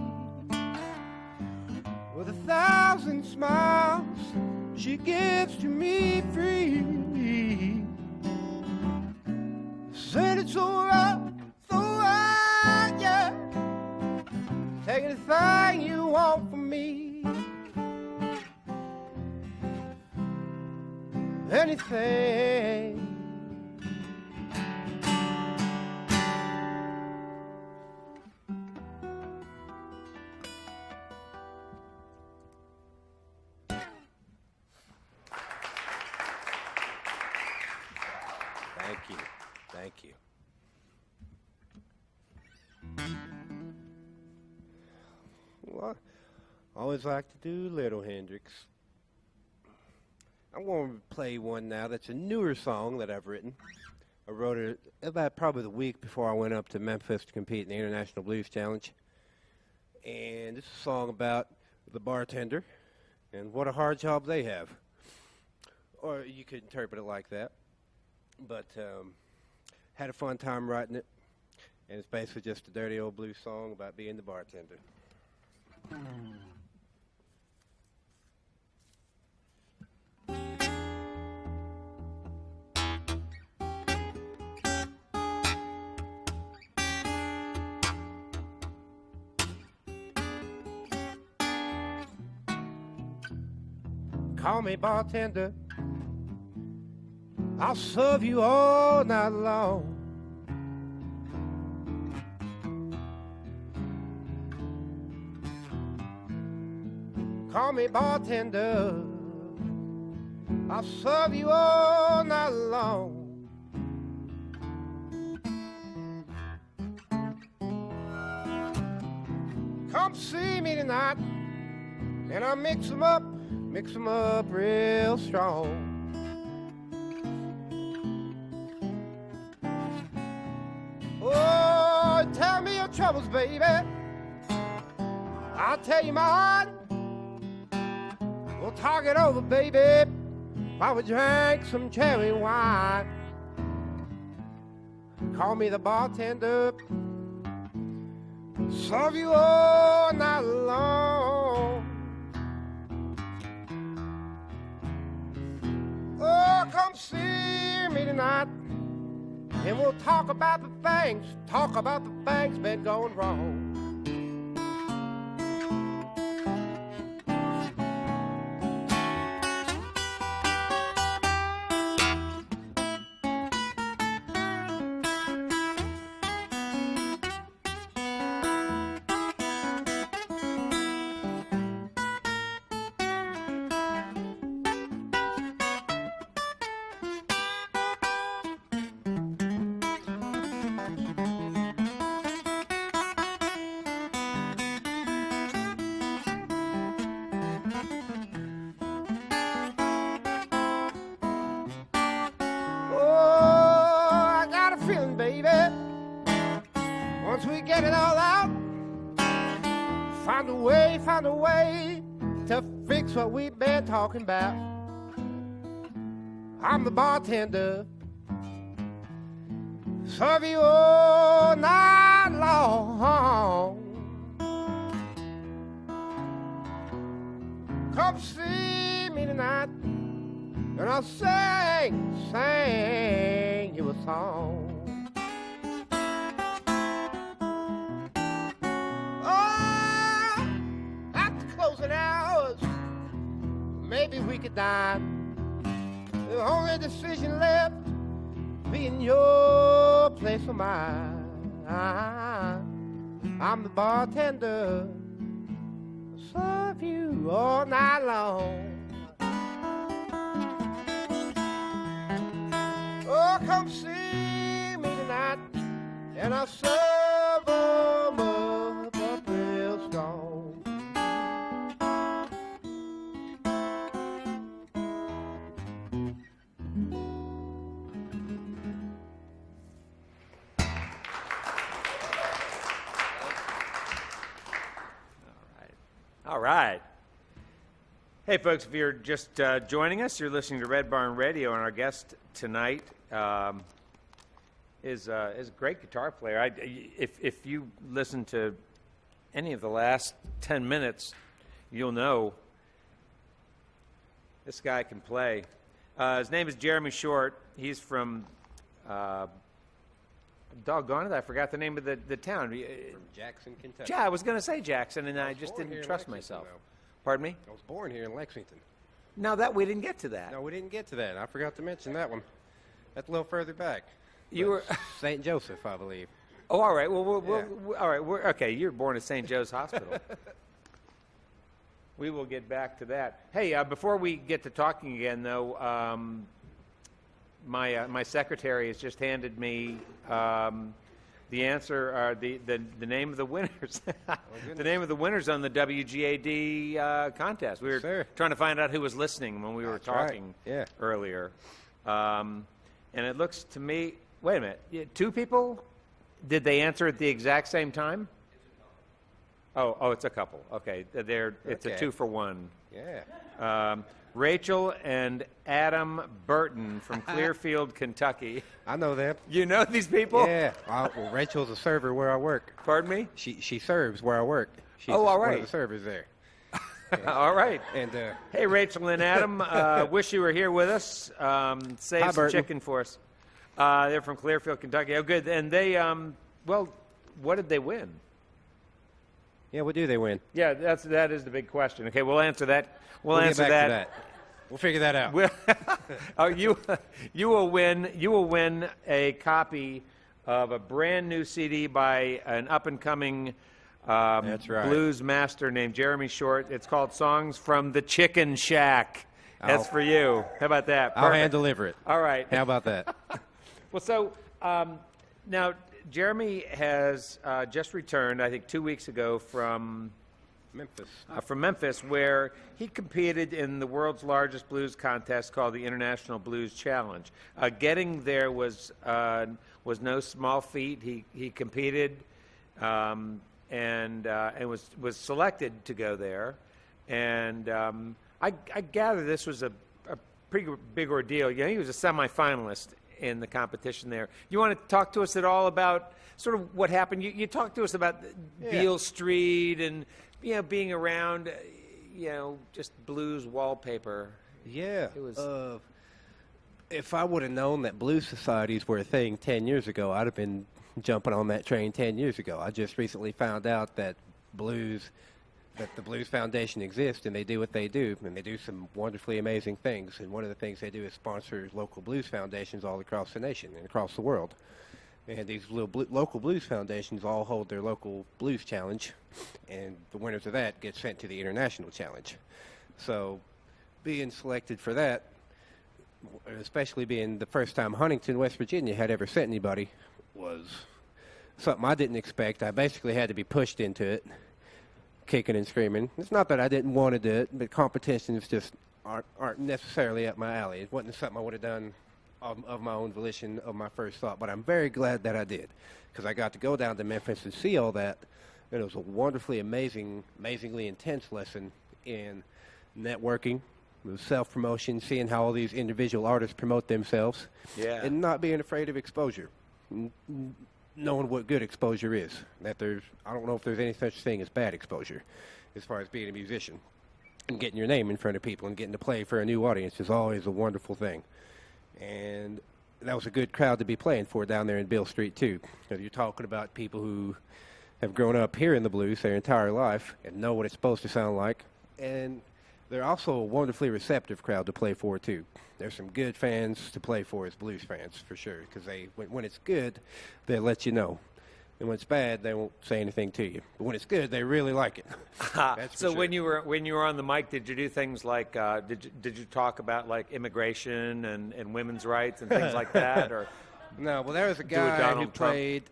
with 1,000 smiles she gives to me free. Said it's alright, yeah. Take anything you want from me. Anything. Thank you. Well, I always like to do Little Hendrix. I'm going to play one now that's a newer song that I've written. I wrote it about probably the week before I went up to Memphis to compete in the International Blues Challenge. And this is a song about the bartender and what a hard job they have. Or you could interpret it like that. But had a fun time writing it. And it's basically just a dirty old blues song about being the bartender. Call me bartender, I'll serve you all night long. Call me bartender, I'll serve you all night long. Come come see me tonight, and I'll mix 'em up real strong. Oh, tell me your troubles, baby. I'll tell you mine. We'll talk it over, baby, while we drink some cherry wine. Call me the bartender, serve you all night long. Oh, come see me tonight, and we'll talk about the things been going wrong. Once we get it all out, find a way to fix what we've been talking about. I'm the bartender, serve you all night long. Come see me tonight, and I'll sing you a song. Hours, maybe we could dine. The only decision left being your place or mine. I'm the bartender, serve you all night long. Oh, come see me tonight, and I'll serve 'em up real strong. All right. Hey, folks, if you're just joining us, you're listening to Red Barn Radio, and our guest tonight is a great guitar player. If you listen to any of the last 10 minutes, you'll know this guy can play. His name is Jeremy Short. He's from, doggone it, I forgot the name of the town. From Jackson, Kentucky. Yeah, I was going to say Jackson, and I just born didn't here in trust Lexington, myself. though. Pardon me? I was born here in Lexington. No, we didn't get to that. No, we didn't get to that. I forgot to mention that one. That's a little further back. You were St. Joseph, I believe. Oh, all right. Well, all right. Okay, you were born at St. Joe's Hospital. We will get back to that. Hey, before we get to talking again, though, my secretary has just handed me the answer, the name of the winners. The name of the winners on the WGAD contest. We were trying to find out who was listening when we were talking earlier. And it looks to me, wait a minute, two people? Did they answer at the exact same time? Oh, it's a couple. Okay, it's a 2-for-1. Yeah. Rachel and Adam Burton from Clearfield, Kentucky. I know them. You know these people? Yeah. Well, Rachel's a server where I work. Pardon me? She serves where I work. She's all one right. of the servers there. All right. And hey, Rachel and Adam, wish you were here with us. Save Hi, some Burton. chicken for us. They're from Clearfield, Kentucky. Oh, good. And they, well, what did they win? Yeah, what do they win? Yeah, that is the big question. Okay, we'll answer that. We'll get answer back that. to that. We'll figure that out. Oh, you will win a copy of a brand new CD by an up and coming That's right. blues master named Jeremy Short. It's called Songs from the Chicken Shack. That's for you. How about that? I'll Perfect. hand deliver it. All right. How about that? Well, so now Jeremy has just returned, I think 2 weeks ago, from Memphis. From Memphis, where he competed in the world's largest blues contest called the International Blues Challenge. Getting there was no small feat. He competed and was selected to go there. And I gather this was a pretty big ordeal. You know, he was a semifinalist in the competition there. You want to talk to us at all about sort of what happened? You talked to us about Beale Street and, you know, being around, you know, just blues wallpaper. Yeah. It was. If I would have known that blues societies were a thing 10 years ago, I'd have been jumping on that train 10 years ago. I just recently found out that the Blues Foundation exists, and they do what they do, and they do some wonderfully amazing things. And one of the things they do is sponsor local blues foundations all across the nation and across the world. And these local blues foundations all hold their local blues challenge, and the winners of that get sent to the international challenge. So being selected for that, especially being the first time Huntington, West Virginia had ever sent anybody, was something I didn't expect. I basically had to be pushed into it, kicking and screaming. It's not that I didn't want to do it, but competitions just aren't necessarily up my alley. It wasn't something I would have done of my own volition, of my first thought, but I'm very glad that I did, because I got to go down to Memphis and see all that, and it was a wonderfully amazingly intense lesson in networking, with self-promotion, seeing how all these individual artists promote themselves, and not being afraid of exposure, knowing what good exposure is. I don't know if there's any such thing as bad exposure as far as being a musician. And getting your name in front of people and getting to play for a new audience is always a wonderful thing. And that was a good crowd to be playing for down there in Beale Street, too. Because you're talking about people who have grown up hearing the blues their entire life and know what it's supposed to sound like. And they're also a wonderfully receptive crowd to play for, too. There's some good fans to play for as blues fans, for sure, because when it's good, they'll let you know. And when it's bad, they won't say anything to you. But when it's good, they really like it. That's So for sure. when you were on the mic, did you do things like did you talk about like immigration and women's rights and things like that, or No, well, there was a a guy who Donald Trump? played.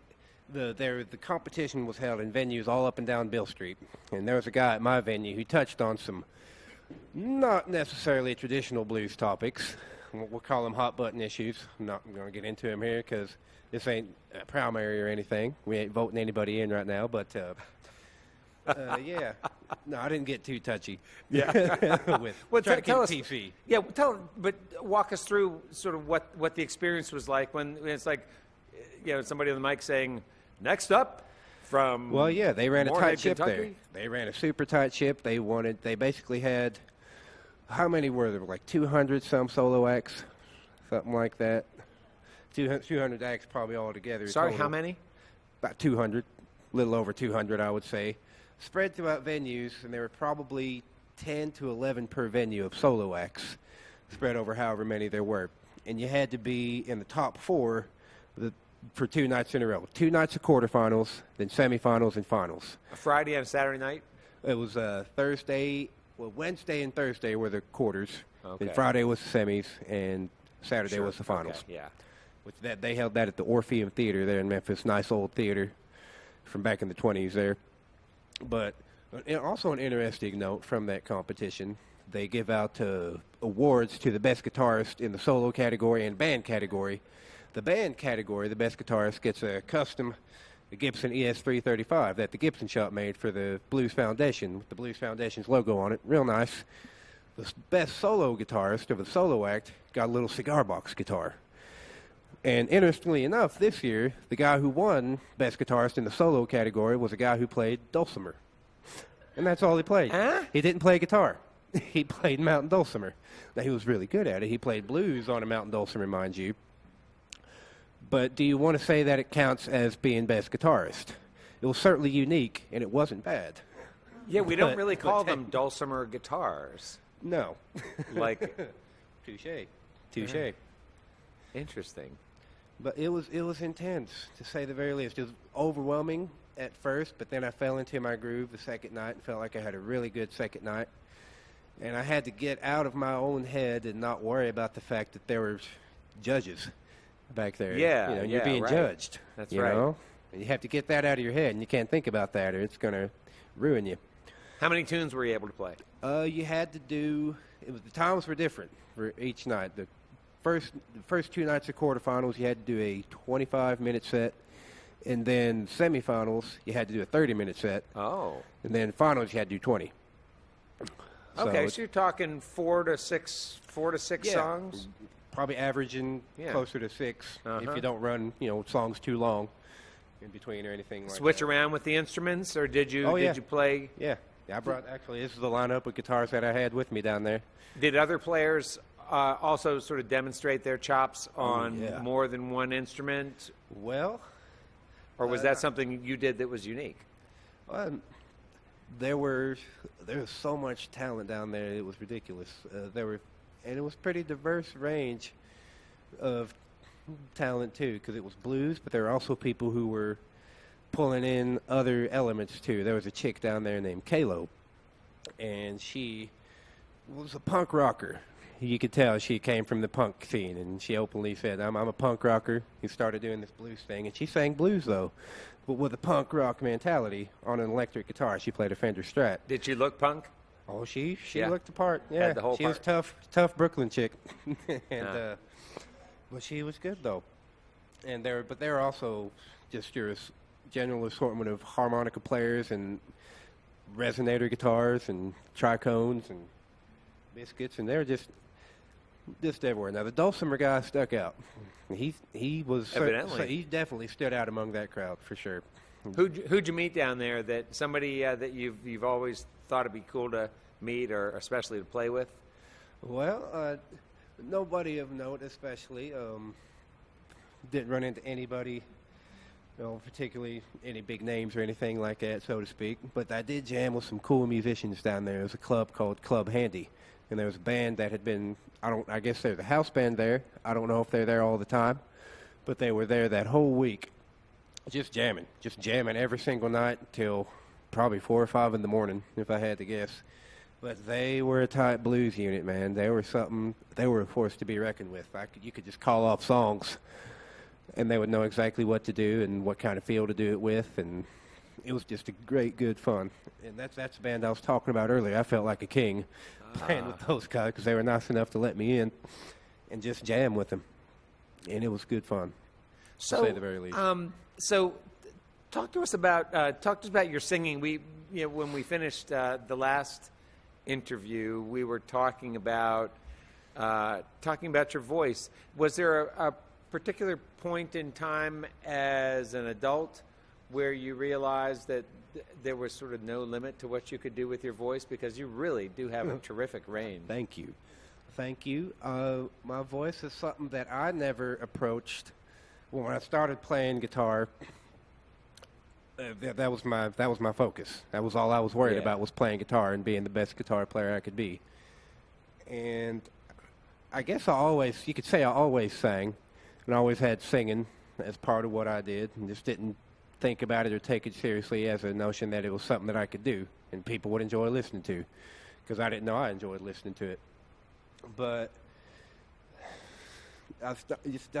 The competition was held in venues all up and down Beale Street, and there was a guy at my venue who touched on some not necessarily traditional blues topics. We'll call them hot button issues. I'm not going to get into them here because this ain't a primary or anything. We ain't voting anybody in right now, but yeah. No, I didn't get too touchy. Yeah. With try to keep tell it us. PC. Yeah, but walk us through sort of what the experience was like when it's like, you know, somebody on the mic saying, "Next up from." Well, yeah, they ran a Morehead, tight ship there. Kentucky? They ran a super tight ship. They basically had, how many were there? Like 200 some solo acts, something like that. 200 acts probably all together. Sorry, total. how many? About 200, a little over 200, I would say. Spread throughout venues, and there were probably 10 to 11 per venue of solo acts, spread over however many there were. And you had to be in the top four for 2 nights in a row. 2 nights of quarterfinals, then semifinals and finals. A Friday and a Saturday night. It was Wednesday and Thursday were the quarters, Okay. and Friday was the semis, and Saturday Sure. was the finals. Okay, yeah. Which they held that at the Orpheum Theater there in Memphis, nice old theater from back in the 20s there. But also an interesting note from that competition, they give out awards to the best guitarist in the solo category and band category. The band category, the best guitarist gets a custom Gibson ES335 that the Gibson shop made for the Blues Foundation, with the Blues Foundation's logo on it. Real nice. The best solo guitarist of a solo act got a little cigar box guitar. And interestingly enough, this year, the guy who won Best Guitarist in the solo category was a guy who played dulcimer. And that's all he played. Huh? He didn't play guitar. He played mountain dulcimer. Now, he was really good at it. He played blues on a mountain dulcimer, mind you. But do you want to say that it counts as being Best Guitarist? It was certainly unique, and it wasn't bad. Yeah, we don't But- really but call them dulcimer guitars. No. Like, Touche. interesting. But it was intense, to say the very least. It was overwhelming at first, but then I fell into my groove the second night and felt like I had a really good second night. And I had to get out of my own head and not worry about the fact that there were judges back there. Yeah, you know, yeah, you're being right. judged. That's you right. know? And you have to get that out of your head, and you can't think about that, or it's going to ruin you. How many tunes were you able to play? You had to do. The times were different for each night. The first 2 nights of quarterfinals, you had to do a 25-minute set, and then semifinals, you had to do a 30-minute set, Oh. and then finals, you had to do 20. Okay, it's so you're talking 4 to 6 Yeah. songs? probably averaging Yeah. closer to 6 if Uh-huh. you don't run, songs too long in between or anything like Switch that. around with the instruments, or did you Oh, yeah. did you play? Yeah, I brought actually. This is the lineup of guitars that I had with me down there. Did other players also sort of demonstrate their chops on yeah. more than one instrument, Well, or was that something you did that was unique? there was so much talent down there. It was ridiculous. And it was pretty diverse range of talent too, because it was blues, but there were also people who were pulling in other elements too. There was a chick down there named Kalo, and she was a punk rocker. You could tell she came from the punk scene, and she openly said, I'm a punk rocker. He started doing this blues thing, and she sang blues, though, but with a punk rock mentality on an electric guitar. She played a Fender Strat. Did you look punk? Oh, she Yeah. looked the part. Yeah, the whole she was tough Brooklyn chick, and but she was good though. And there were also just your general assortment of harmonica players and resonator guitars and tricones and biscuits, and they're just everywhere. Now the dulcimer guy stuck out. He was Evidently. he definitely stood out among that crowd for sure. Who'd you meet down there? That somebody that you've always thought it'd be cool to meet, or especially to play with? Well, nobody of note, especially. Didn't run into anybody, particularly any big names or anything like that, so to speak. But I did jam with some cool musicians down there. There was a club called Club Handy, and there was a band that had been, I guess there's a house band there. I don't know if they're there all the time, but they were there that whole week, just jamming every single night till probably 4 or 5 in the morning, if I had to guess. But they were a tight blues unit, man. They were a force to be reckoned with. You could just call off songs, and they would know exactly what to do and what kind of feel to do it with, and it was just a great, good fun. And that's the band I was talking about earlier. I felt like a king playing with those guys because they were nice enough to let me in and just jam with them, and it was good fun, to say the very least. So, talk to us about your singing. When we finished the last interview, we were talking about your voice. Was there a particular point in time as an adult where you realized that there was sort of no limit to what you could do with your voice, because you really do have a terrific range? Thank you. My voice is something that I never approached. When I started playing guitar, that was my focus. That was all I was worried about, was playing guitar and being the best guitar player I could be. And I guess you could say I always sang, and I always had singing as part of what I did, and just didn't think about it or take it seriously as a notion that it was something that I could do and people would enjoy listening to, because I didn't know I enjoyed listening to it. But I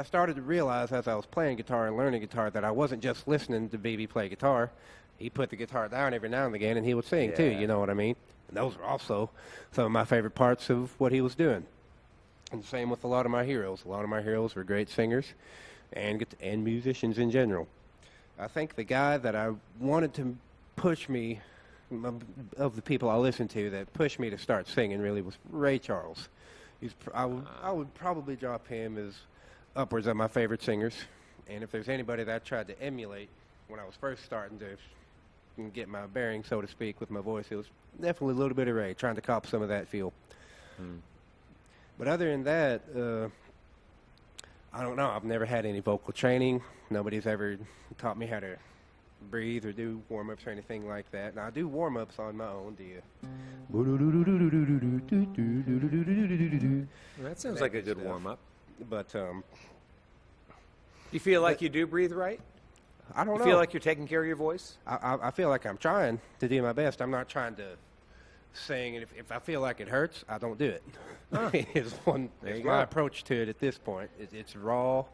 started to realize as I was playing guitar and learning guitar that I wasn't just listening to BB play guitar. He put the guitar down every now and again, and he would sing too, you know what I mean? And those were also some of my favorite parts of what he was doing. And same with a lot of my heroes. A lot of my heroes were great singers and musicians in general. I think the guy that I wanted to push me, of the people I listened to, that pushed me to start singing really was Ray Charles. I would probably drop him as upwards of my favorite singers. And if there's anybody that I tried to emulate when I was first starting to get my bearings, so to speak, with my voice, it was definitely a little bit of Ray, trying to cop some of that feel. But other than that, I don't know. I've never had any vocal training. Nobody's ever taught me how to breathe or do warm-ups or anything like that. Now, I do warm-ups on my own. That sounds like a good warm-up. But You feel like you do breathe right? I don't know. You feel like you're taking care of your voice? I feel like I'm trying to do my best. I'm not trying to sing, and if I feel like it hurts, I don't do it. It's my approach to it at this point. It's raw,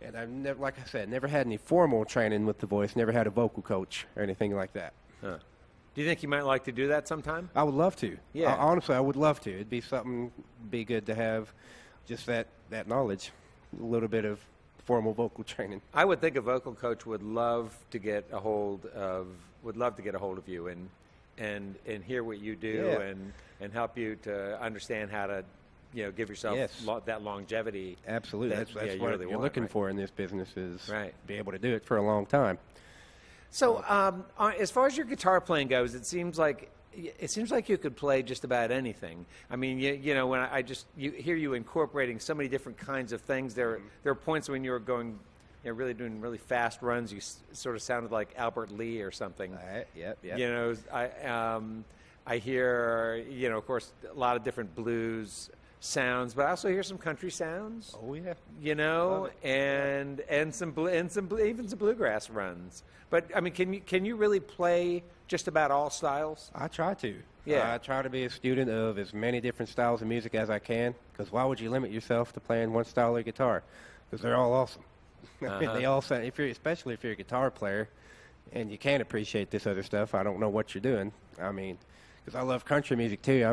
and I've never, like I said, never had any formal training with the voice. Never had a vocal coach or anything like that. Do you think you might like to do that sometime? I would love to. Yeah. Honestly, I would love to. It'd be something, be good to have just that knowledge, a little bit of formal vocal training. I would think a vocal coach would love to get a hold of you and hear what you do Yeah. and help you to understand how to, give yourself Yes. that longevity. Absolutely. That- That's yeah, you what really you're want, looking right. for in this business is Right. be able to do it for a long time. So, as far as your guitar playing goes, it seems like you could play just about anything. I mean, when I just hear you incorporating so many different kinds of things, there are points when you were going, really doing really fast runs. You sort of sounded like Albert Lee or something. Yep. I hear, of course, a lot of different blues sounds, but I also hear some country sounds. Oh yeah. And even some bluegrass runs. But I mean, can you really play just about all styles? I try to. Yeah. I try to be a student of as many different styles of music as I can. Because why would you limit yourself to playing one style of guitar? Because they're all awesome. They all sound. Especially if you're a guitar player, and you can't appreciate this other stuff. I don't know what you're doing. I mean, because I love country music too. I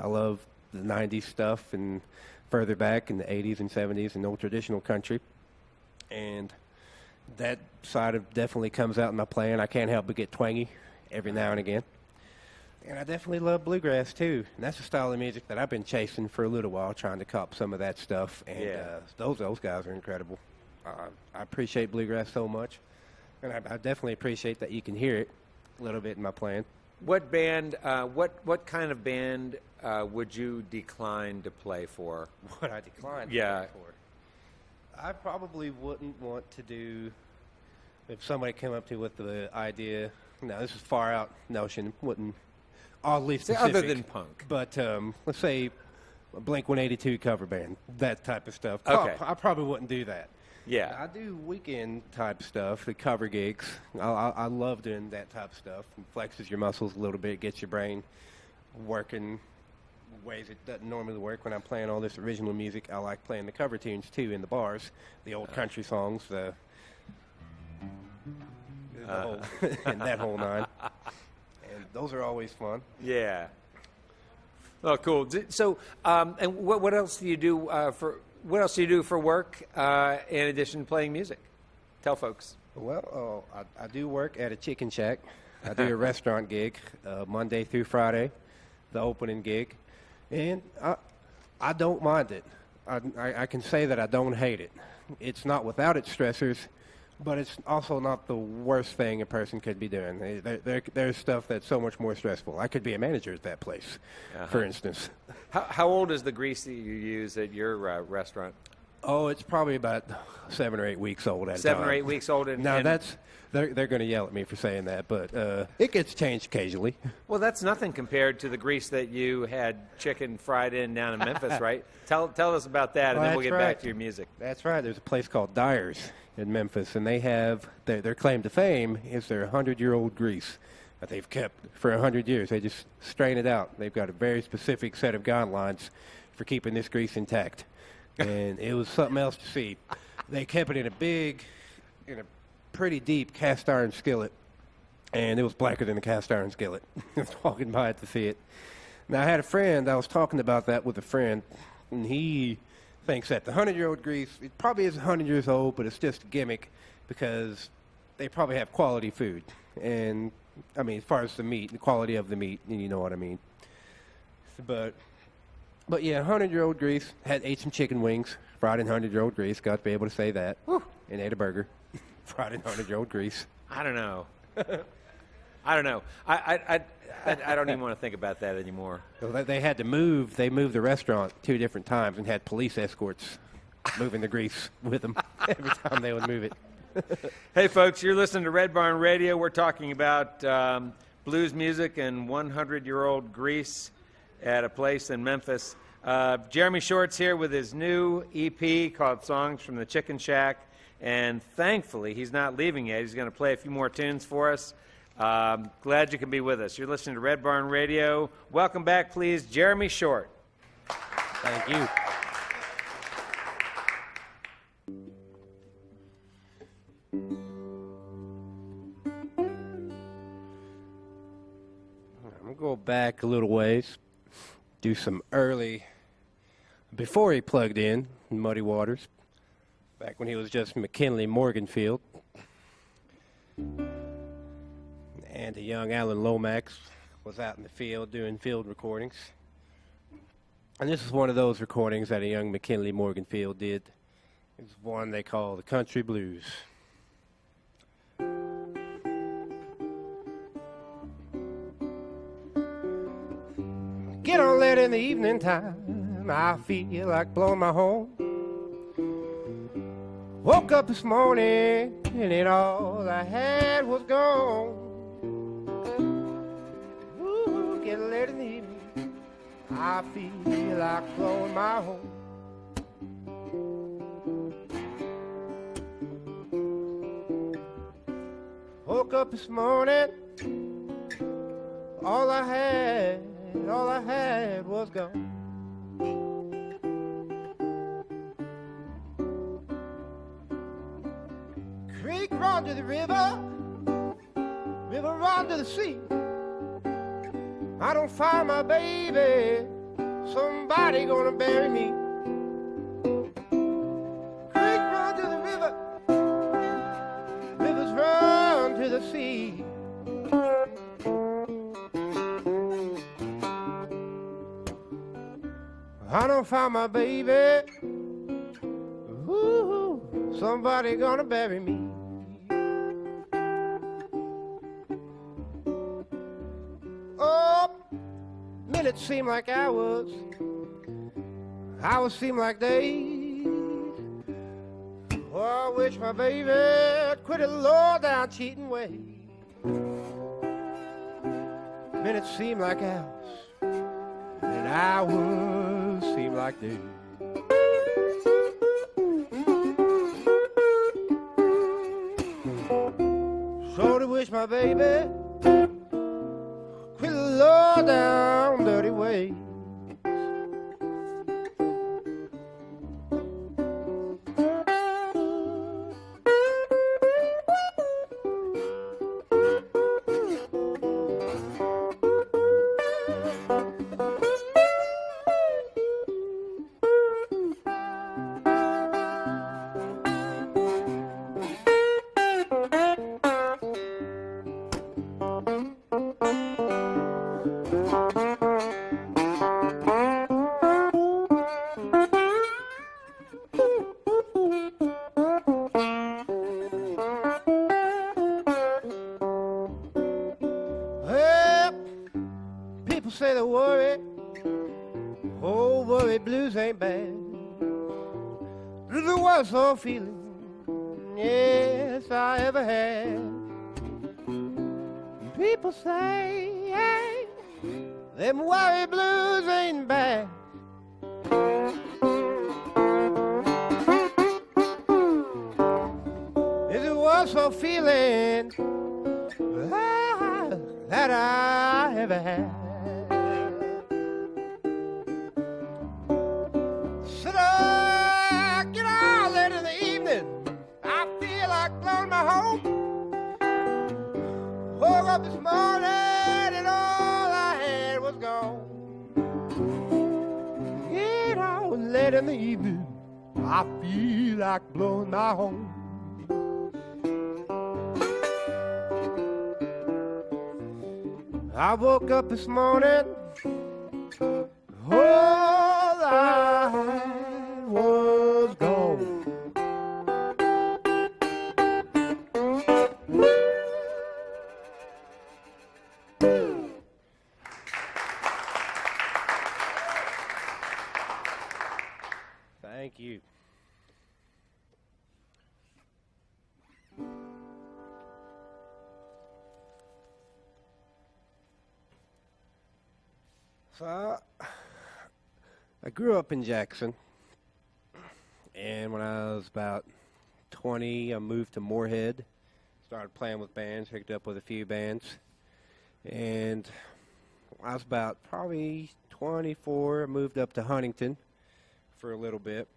love the '90s stuff and further back in the '80s and '70s and old traditional country, and that side of definitely comes out in my playing. I can't help but get twangy every now and again. And I definitely love bluegrass too. And that's a style of music that I've been chasing for a little while, trying to cop some of that stuff. And those guys are incredible. I appreciate bluegrass so much. And I definitely appreciate that you can hear it a little bit in my playing. What band? What kind of band would you decline to play for? What I declined to Yeah. play for. I probably wouldn't want to do, if somebody came up to you with the idea, no, this is far out notion, wouldn't, oddly specific. Other than punk. But let's say a Blink-182 cover band, that type of stuff. Okay. I probably wouldn't do that. Yeah. I do weekend type stuff, the cover gigs. I love doing that type of stuff. It flexes your muscles a little bit, gets your brain working ways it doesn't normally work. When I'm playing all this original music, I like playing the cover tunes too in the bars, the old country songs, and that whole nine. And those are always fun. Yeah. Oh, cool. So, and what else do you do for work in addition to playing music? Tell folks. Well, I do work at a chicken shack. I do a restaurant gig Monday through Friday, the opening gig, and I don't mind it. I can say that I don't hate it. It's not without its stressors, but it's also not the worst thing a person could be doing. There's stuff that's so much more stressful. I could be a manager at that place, for instance. How old is the grease that you use at your restaurant? Oh, it's probably about 7 or 8 weeks old at a time. 7 or 8 weeks old. Now they're going to yell at me for saying that, but it gets changed occasionally. Well, that's nothing compared to the grease that you had chicken fried in down in Memphis, right? Tell us about that, and then we'll get back to your music. That's right. There's a place called Dyer's in Memphis, and they have their claim to fame is their 100-year-old grease that they've kept for 100 years. They just strain it out. They've got a very specific set of guidelines for keeping this grease intact, and it was something else to see. They kept it in a pretty deep cast iron skillet, and it was blacker than a cast iron skillet. I was walking by it to see it. Now, I had a friend, I was talking about that with a friend, and he thinks that the 100-year-old grease, it probably is 100 years old, but it's just a gimmick because they probably have quality food. And, I mean, as far as the meat, the quality of the meat, you know what I mean. But yeah, 100-year-old grease, ate some chicken wings, fried in 100-year-old grease, got to be able to say that, and ate a burger, fried in 100-year-old grease. I don't know. I don't even want to think about that anymore. So they had to move. They moved the restaurant 2 different times and had police escorts moving the grease with them every time they would move it. Hey, folks, you're listening to Red Barn Radio. We're talking about blues music and 100-year-old grease at a place in Memphis. Jeremy Short's here with his new EP called Songs from the Chicken Shack. And thankfully, he's not leaving yet. He's going to play a few more tunes for us. Glad you can be with us. You're listening to Red Barn Radio. Welcome back, please, Jeremy Short. Thank you. go back a little ways, do some early, before he plugged in Muddy Waters, back when he was just McKinley Morganfield. And the young Alan Lomax was out in the field doing field recordings. And this is one of those recordings that a young McKinley Morganfield did. It's one they call the Country Blues. Get on late in the evening time, I feel like blowing my horn. Woke up this morning and all I had was gone. Ooh, get late in the evening, I feel like blowing my horn. Woke up this morning, all I had was gone. Creek run to the river, river run to the sea. I don't find my baby, somebody gonna bury me. Creek run to the river, rivers run to the sea. I don't find my baby, ooh, somebody gonna bury me. Oh, minutes seem like hours seem like days. Oh, I wish my baby quit a low down cheating way. Minutes seem like hours, and hours seem like days. So to wish my baby quit a low down dirty way. Say the worry, oh worry blues ain't bad. The worst old feeling, yes, I ever had. People say, hey, them worry blues ain't bad. It's the worst old feeling that I ever had. Get out late in the evening, I feel like blowing my home. Woke up this morning and all I had was gone. Get out late in the evening, I feel like blowing my home. I woke up this morning, all I had was gone. Thank you. So I grew up in Jackson, and when I was about 20, I moved to Moorhead, started playing with bands, picked up with a few bands, and I was about probably 24, I moved up to Huntington for a little bit,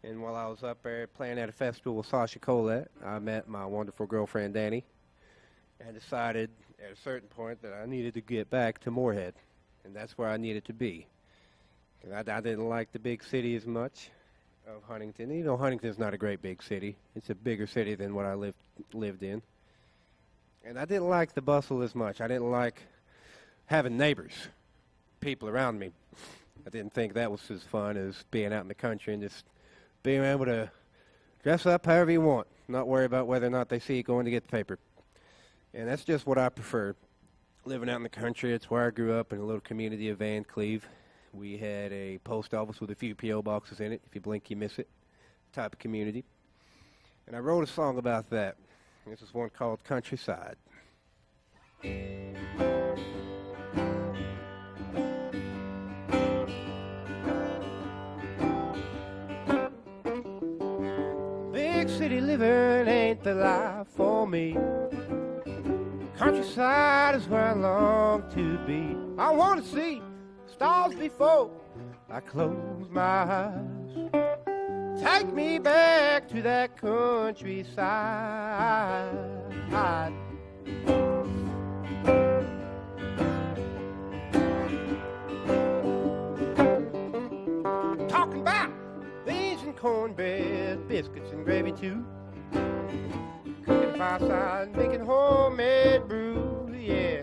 and while I was up there playing at a festival with Sasha Colette, I met my wonderful girlfriend Danny, and decided at a certain point that I needed to get back to Moorhead, and that's where I needed to be. And I didn't like the big city as much of Huntington. You know, Huntington's not a great big city. It's a bigger city than what I lived in. And I didn't like the bustle as much. I didn't like having neighbors, people around me. I didn't think that was as fun as being out in the country and just being able to dress up however you want, not worry about whether or not they see you going to get the paper. And that's just what I prefer. Living out in the country, it's where I grew up in a little community of Van Cleve. We had a post office with a few P.O. boxes in it. If you blink, you miss it. Type of community. And I wrote a song about that. This is one called Countryside. Big city living ain't the life for me. Countryside is where I long to be. I want to see stars before I close my eyes. Take me back to that countryside. Talking about beans and cornbread, biscuits and gravy too. Cooking fireside, making homemade brew, yeah.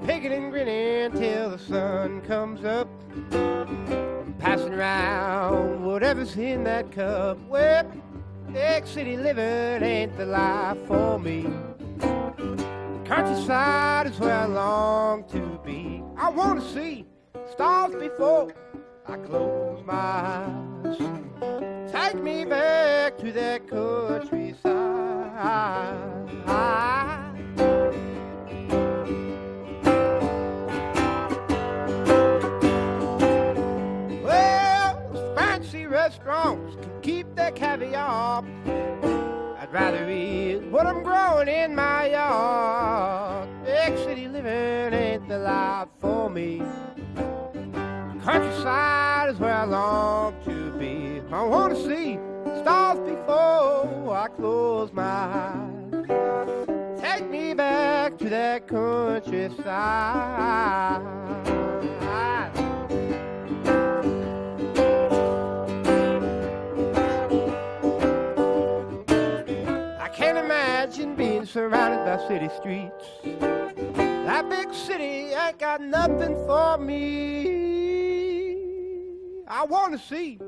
Picking and grinning till the sun comes up. Passing around whatever's in that cup. Well, big city living ain't the life for me. The countryside is where I long to be. I want to see stars before I close my eyes. Take me back to that countryside. Restaurants can keep their caviar. I'd rather eat what I'm growing in my yard. Big city living ain't the life for me. Countryside is where I long to be. I want to see stars before I close my eyes. Take me back to that countryside. Being surrounded by city streets. That big city ain't got nothing for me. I want to see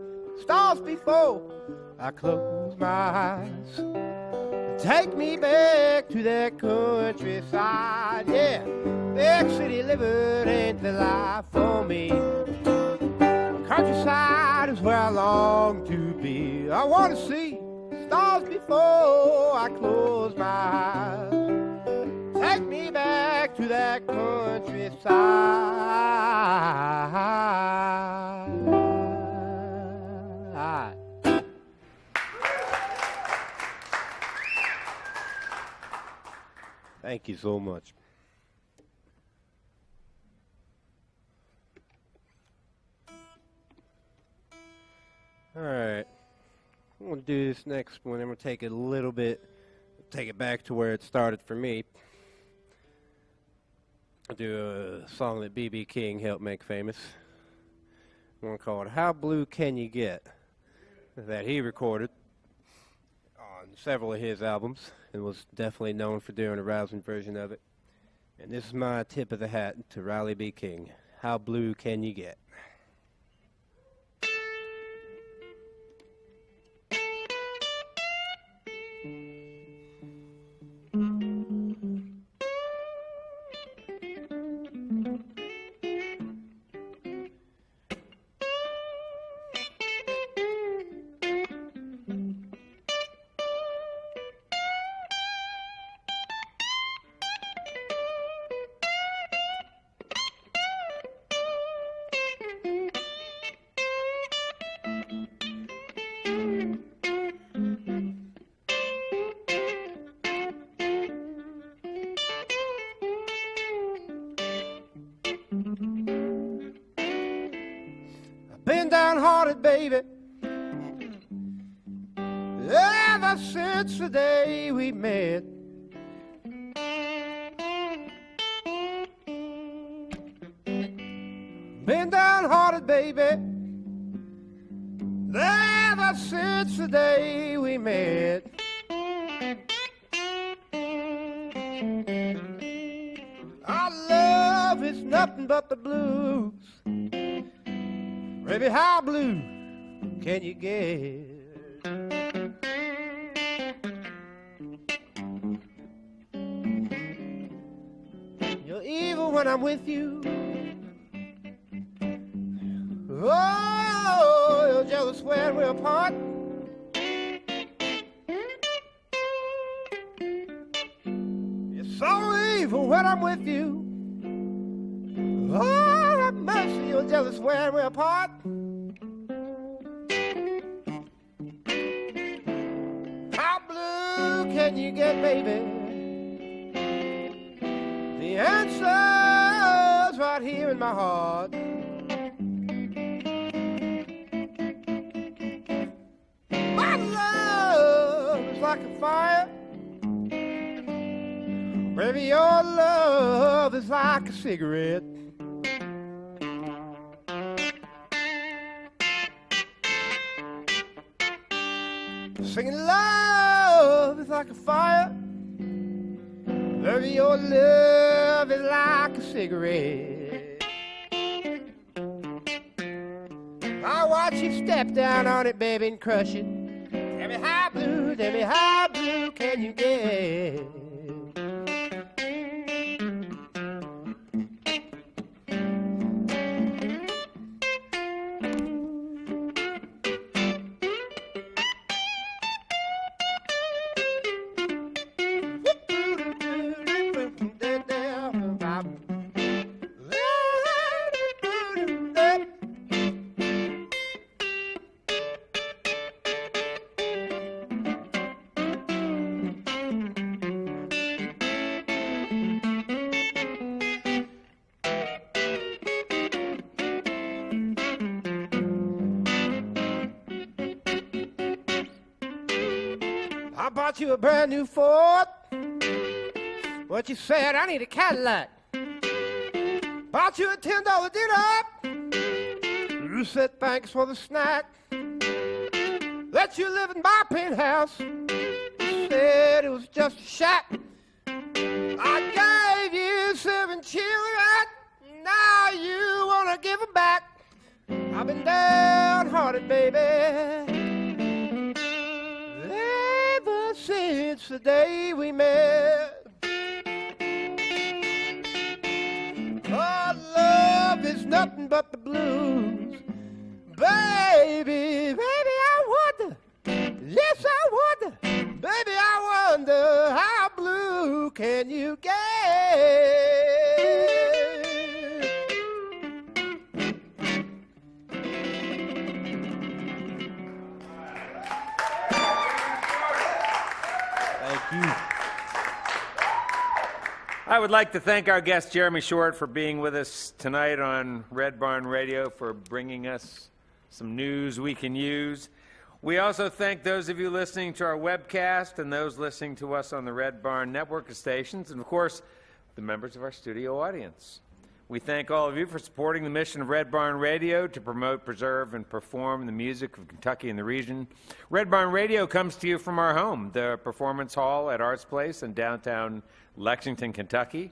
stars before I close my eyes. Take me back to that countryside. Yeah, big city living ain't the life for me. Countryside is where I long to be. I want to see stars before I close my eyes. Take me back to that countryside. Thank you so much. All right. I'm going to do this next one. I'm going to take it a little bit, take it back to where it started for me. I'll do a song that B.B. King helped make famous. I'm going to call it How Blue Can You Get? That he recorded on several of his albums and was definitely known for doing a rousing version of it. And this is my tip of the hat to Riley B. King. How Blue Can You Get? Been downhearted, baby, ever since the day we met. been downhearted, baby, ever since the day we met. Our love is nothing but the blues. Baby, how blue can you get? You're evil when I'm with you. Oh, you're jealous when we're apart. You're so evil when I'm with you. Oh, have mercy, you're jealous when we're apart. How blue can you get, baby? The answer's right here in my heart. My love is like a fire. Baby, your love is like a cigarette. Singing love is like a fire. Baby, your love is like a cigarette. I watch you step down on it, baby, and crush it. Tell me how blue can you get? I bought you a brand new Ford. What you said, I need a Cadillac. Bought you a $10 dinner. You said thanks for the snack. Let you live in my penthouse. You said it was just a shack. I gave you 7 children. Now you wanna give them back. I've been downhearted, baby, ever since the day we met. Our love is nothing but the blues. Baby, I wonder, yes I wonder, baby I wonder how blue can you get? Thank you. I would like to thank our guest, Jeremy Short, for being with us tonight on Red Barn Radio, for bringing us some news we can use. We also thank those of you listening to our webcast and those listening to us on the Red Barn network of stations, and of course, the members of our studio audience. We thank all of you for supporting the mission of Red Barn Radio to promote, preserve, and perform the music of Kentucky and the region. Red Barn Radio comes to you from our home, the Performance Hall at Arts Place in downtown Lexington, Kentucky.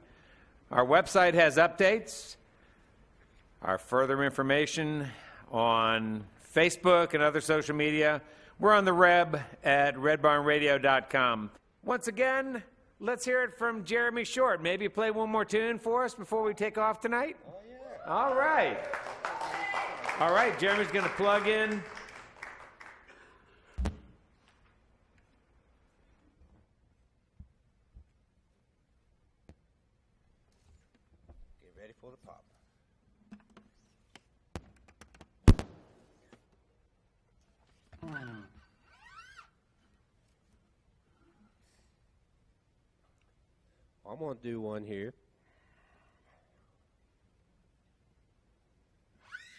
Our website has updates, our further information on Facebook and other social media. We're on the web at redbarnradio.com. Once again, let's hear it from Jeremy Short. Maybe play one more tune for us before we take off tonight? Oh, yeah. All right. All right, Jeremy's going to plug in. Get ready for the pop. I'm going to do one here.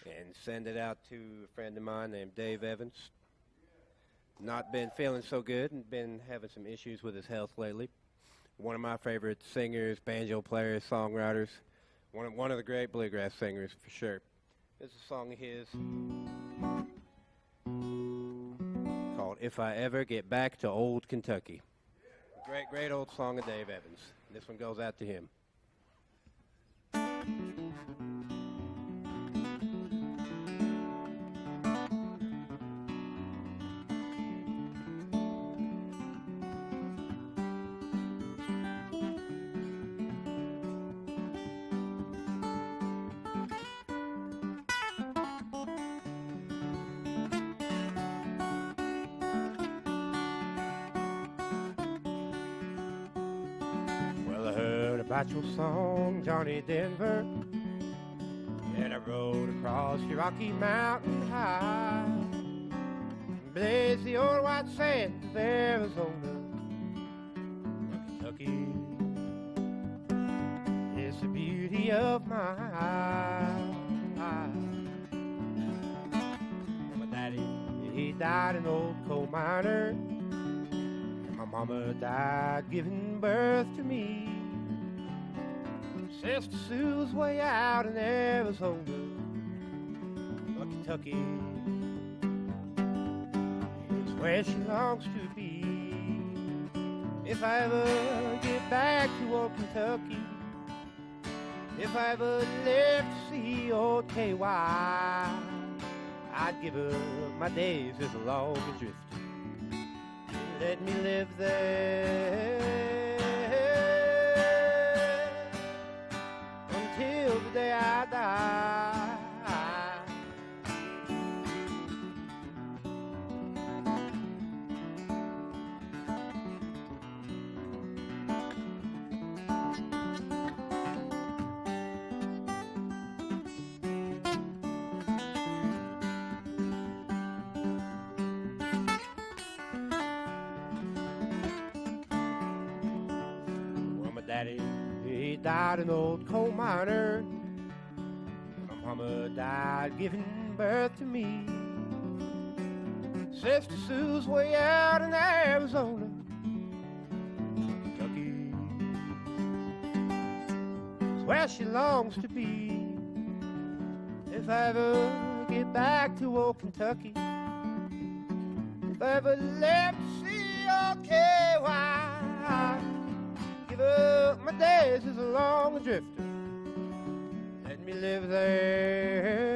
And send it out to a friend of mine named Dave Evans. Not been feeling so good and been having some issues with his health lately. One of my favorite singers, banjo players, songwriters. One of the great bluegrass singers for sure. It's a song of his called If I Ever Get Back to Old Kentucky. Great, great old song of Dave Evans. This one goes out to him. Well, I heard about your song, Johnny Denver, and I rode across your Rocky Mountain high. Blaze the old white sand of Arizona. Kentucky is the beauty of my eyes. My daddy, he died an old coal miner. My mama died giving birth to me. Sister Sue's way out in Arizona. But Kentucky is where she longs to be. If I ever get back to old Kentucky, if I ever live to see old KY, I'd give up my days as a log adrift. Let me live there until the day I die. Daddy, he died an old coal miner. My mama died giving birth to me. Sister Sue's way out in Arizona. Kentucky is where she longs to be. If I ever get back to old Kentucky, if I ever live to see old KY, give up my days as a long drifter. Let me live there